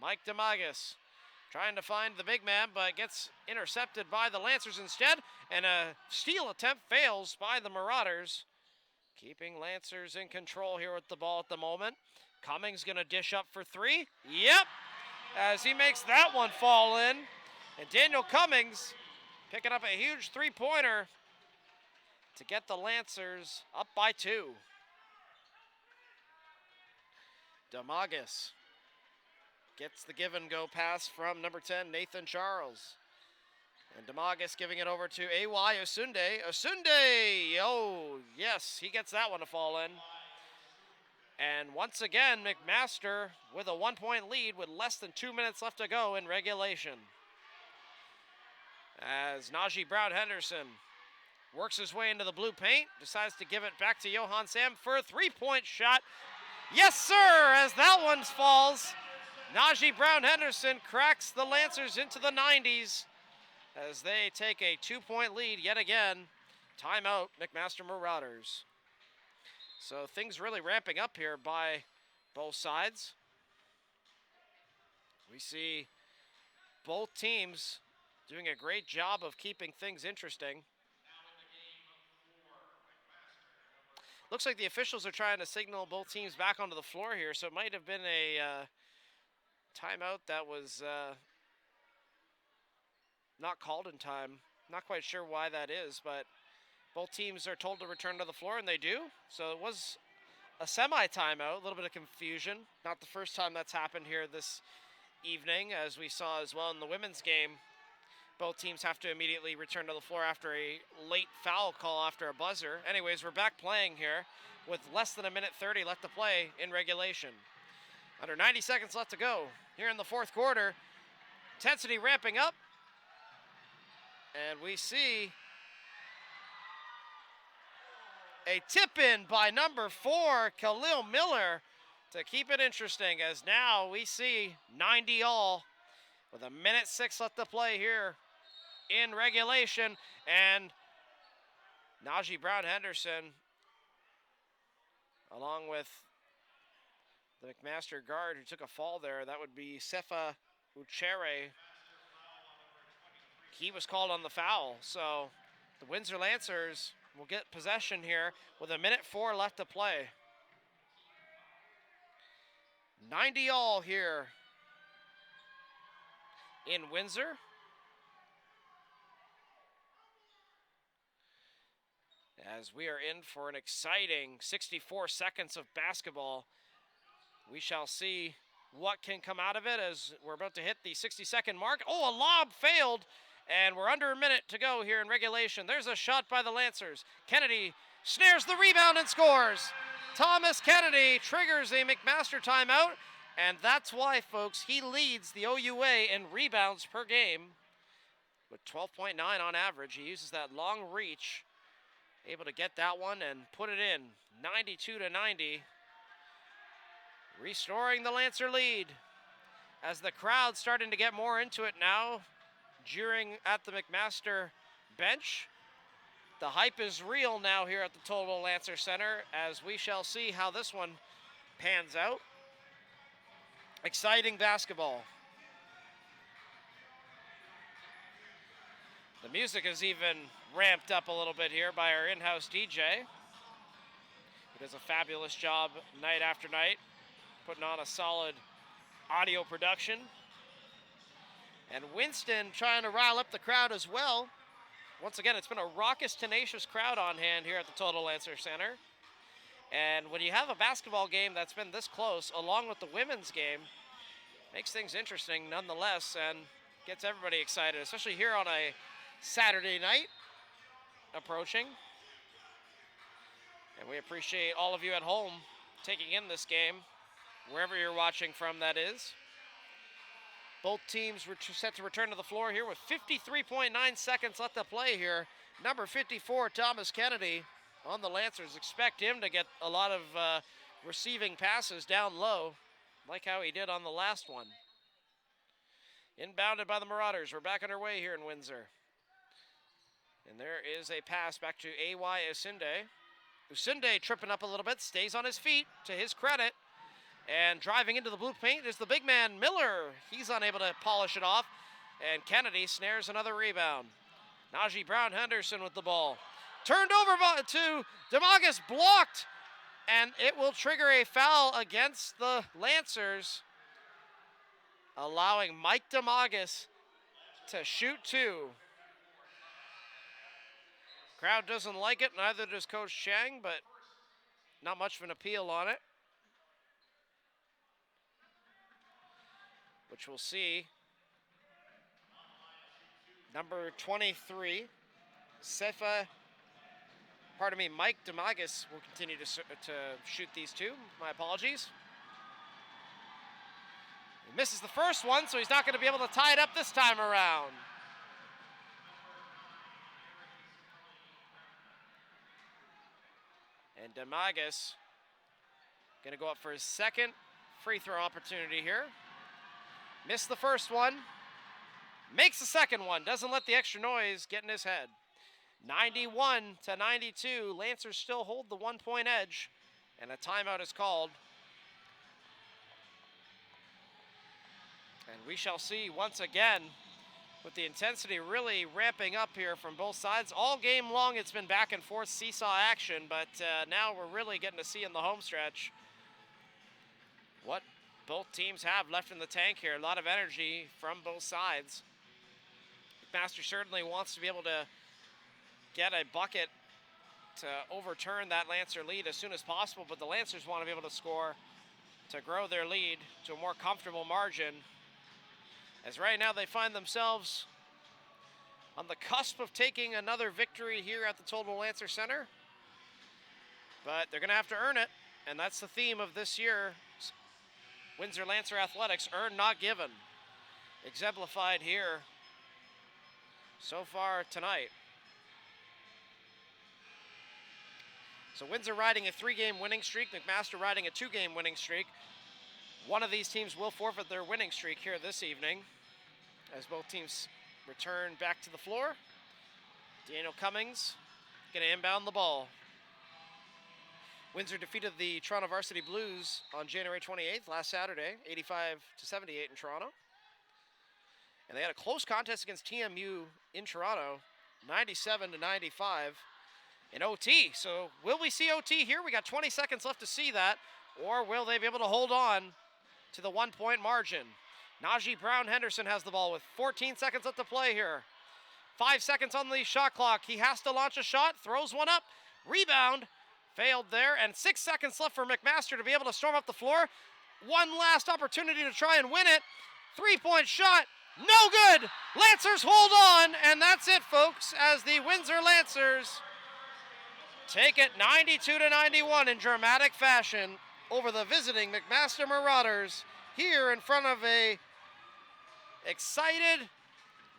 Mike Demagus trying to find the big man, but gets intercepted by the Lancers instead, and a steal attempt fails by the Marauders. Keeping Lancers in control here with the ball at the moment. Cummings gonna dish up for three. Yep, as he makes that one fall in. And Daniel Cummings picking up a huge three-pointer to get the Lancers up by 2. Demagus gets the give-and-go pass from number 10, Nathan Charles. And Demagus giving it over to A.Y. Osunde. Osunde! Oh, yes, he gets that one to fall in. And once again, McMaster with a 1-point lead with less than 2 minutes left to go in regulation. As Najee Brown-Henderson works his way into the blue paint, decides to give it back to Johan Sam for a three-point shot. Yes, sir, as that one falls. Najee Brown-Henderson cracks the Lancers into the 90s as they take a 2-point lead yet again. Timeout, McMaster Marauders. So things really ramping up here by both sides. We see both teams doing a great job of keeping things interesting. Looks like the officials are trying to signal both teams back onto the floor here, so it might have been a timeout that was not called in time. Not quite sure why that is, but both teams are told to return to the floor, and they do. So it was a semi-timeout, a little bit of confusion. Not the first time that's happened here this evening, as we saw as well in the women's game. Both teams have to immediately return to the floor after a late foul call after a buzzer. Anyways, we're back playing here with less than 1:30 left to play in regulation. Under 90 seconds left to go here in the fourth quarter. Intensity ramping up. And we see a tip-in by number 4, Khalil Miller, to keep it interesting, as now we see 90 all with 1:06 left to play here in regulation. And Najee Brown-Henderson, along with the McMaster guard who took a fall there, that would be Sefa Uchere. He was called on the foul, so the Windsor Lancers will get possession here with 1:04 left to play. 90 all here in Windsor. As we are in for an exciting 64 seconds of basketball. We shall see what can come out of it as we're about to hit the 60-second mark. Oh, a lob failed, and we're under a minute to go here in regulation. There's a shot by the Lancers. Kennedy snares the rebound and scores. Thomas Kennedy triggers a McMaster timeout, and that's why, folks, he leads the OUA in rebounds per game with 12.9 on average. He uses that long reach, able to get that one and put it in, 92 to 90. Restoring the Lancer lead as the crowd's starting to get more into it now, jeering at the McMaster bench. The hype is real now here at the Total Lancer Center, as we shall see how this one pans out. Exciting basketball. The music is even ramped up a little bit here by our in-house DJ. He does a fabulous job night after night, putting on a solid audio production. And Winston trying to rile up the crowd as well. Once again, it's been a raucous, tenacious crowd on hand here at the Total Lancer Center. And when you have a basketball game that's been this close, along with the women's game, makes things interesting nonetheless and gets everybody excited, especially here on a Saturday night approaching. And we appreciate all of you at home taking in this game, wherever you're watching from, that is. Both teams were set to return to the floor here with 53.9 seconds left to play here. Number 54, Thomas Kennedy, on the Lancers. Expect him to get a lot of receiving passes down low, like how he did on the last one. Inbounded by the Marauders. We're back underway here in Windsor. And there is a pass back to A.Y. Usinde. Usinde tripping up a little bit, stays on his feet, to his credit. And driving into the blue paint is the big man, Miller. He's unable to polish it off. And Kennedy snares another rebound. Najee Brown-Henderson with the ball. Turned over to Demagus, blocked. And it will trigger a foul against the Lancers, allowing Mike Demagus to shoot two. Crowd doesn't like it, neither does Coach Chang, but not much of an appeal on it, which we'll see. Number 23, Mike Demagus will continue to shoot these two. My apologies. He misses the first one, so he's not going to be able to tie it up this time around. And Demagus going to go up for his second free throw opportunity here. Missed the first one. Makes the second one. Doesn't let the extra noise get in his head. 91-92. Lancers still hold the 1-point edge. And a timeout is called. And we shall see once again, with the intensity really ramping up here from both sides. All game long it's been back and forth seesaw action, but now we're really getting to see in the home stretch what both teams have left in the tank here. A lot of energy from both sides. McMaster certainly wants to be able to get a bucket to overturn that Lancer lead as soon as possible, but the Lancers want to be able to score to grow their lead to a more comfortable margin, as right now they find themselves on the cusp of taking another victory here at the Total Lancer Center. But they're going to have to earn it, and that's the theme of this year. Windsor Lancer Athletics, earned, not given. Exemplified here so far tonight. So Windsor riding a 3-game winning streak, McMaster riding a 2-game winning streak. One of these teams will forfeit their winning streak here this evening, as both teams return back to the floor. Daniel Cummings going to inbound the ball. Windsor defeated the Toronto Varsity Blues on January 28th, last Saturday, 85-78 in Toronto. And they had a close contest against TMU in Toronto, 97-95 in OT. So will we see OT here? We got 20 seconds left to see that. Or will they be able to hold on to the 1-point margin? Najee Brown-Henderson has the ball with 14 seconds left to play here. 5 seconds on the shot clock. He has to launch a shot, throws one up, rebound, failed there, and 6 seconds left for McMaster to be able to storm up the floor. One last opportunity to try and win it. 3-point shot, no good. Lancers hold on, and that's it, folks, as the Windsor Lancers take it 92-91 in dramatic fashion over the visiting McMaster Marauders here in front of a excited,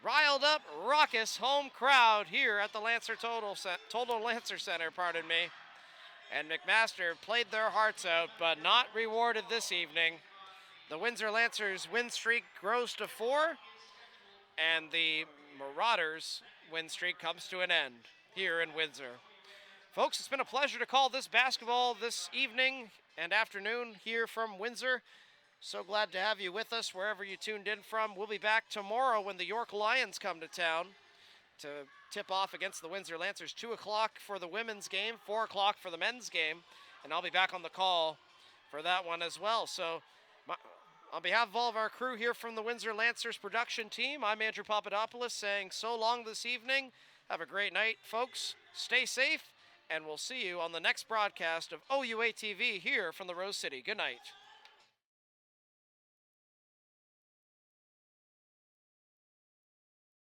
riled up, raucous home crowd here at the Lancer Total Lancer Center, pardon me. And McMaster played their hearts out, but not rewarded this evening. The Windsor Lancers win streak grows to 4, and the Marauders win streak comes to an end here in Windsor. Folks, it's been a pleasure to call this basketball this evening and afternoon here from Windsor. So glad to have you with us wherever you tuned in from. We'll be back tomorrow when the York Lions come to town to tip off against the Windsor Lancers. 2 o'clock for the women's game, 4 o'clock for the men's game, and I'll be back on the call for that one as well. So on behalf of all of our crew here from the Windsor Lancers production team, I'm Andrew Papadopoulos saying so long this evening. Have a great night, folks. Stay safe and we'll see you on the next broadcast of OUA TV here from the Rose City. Good night.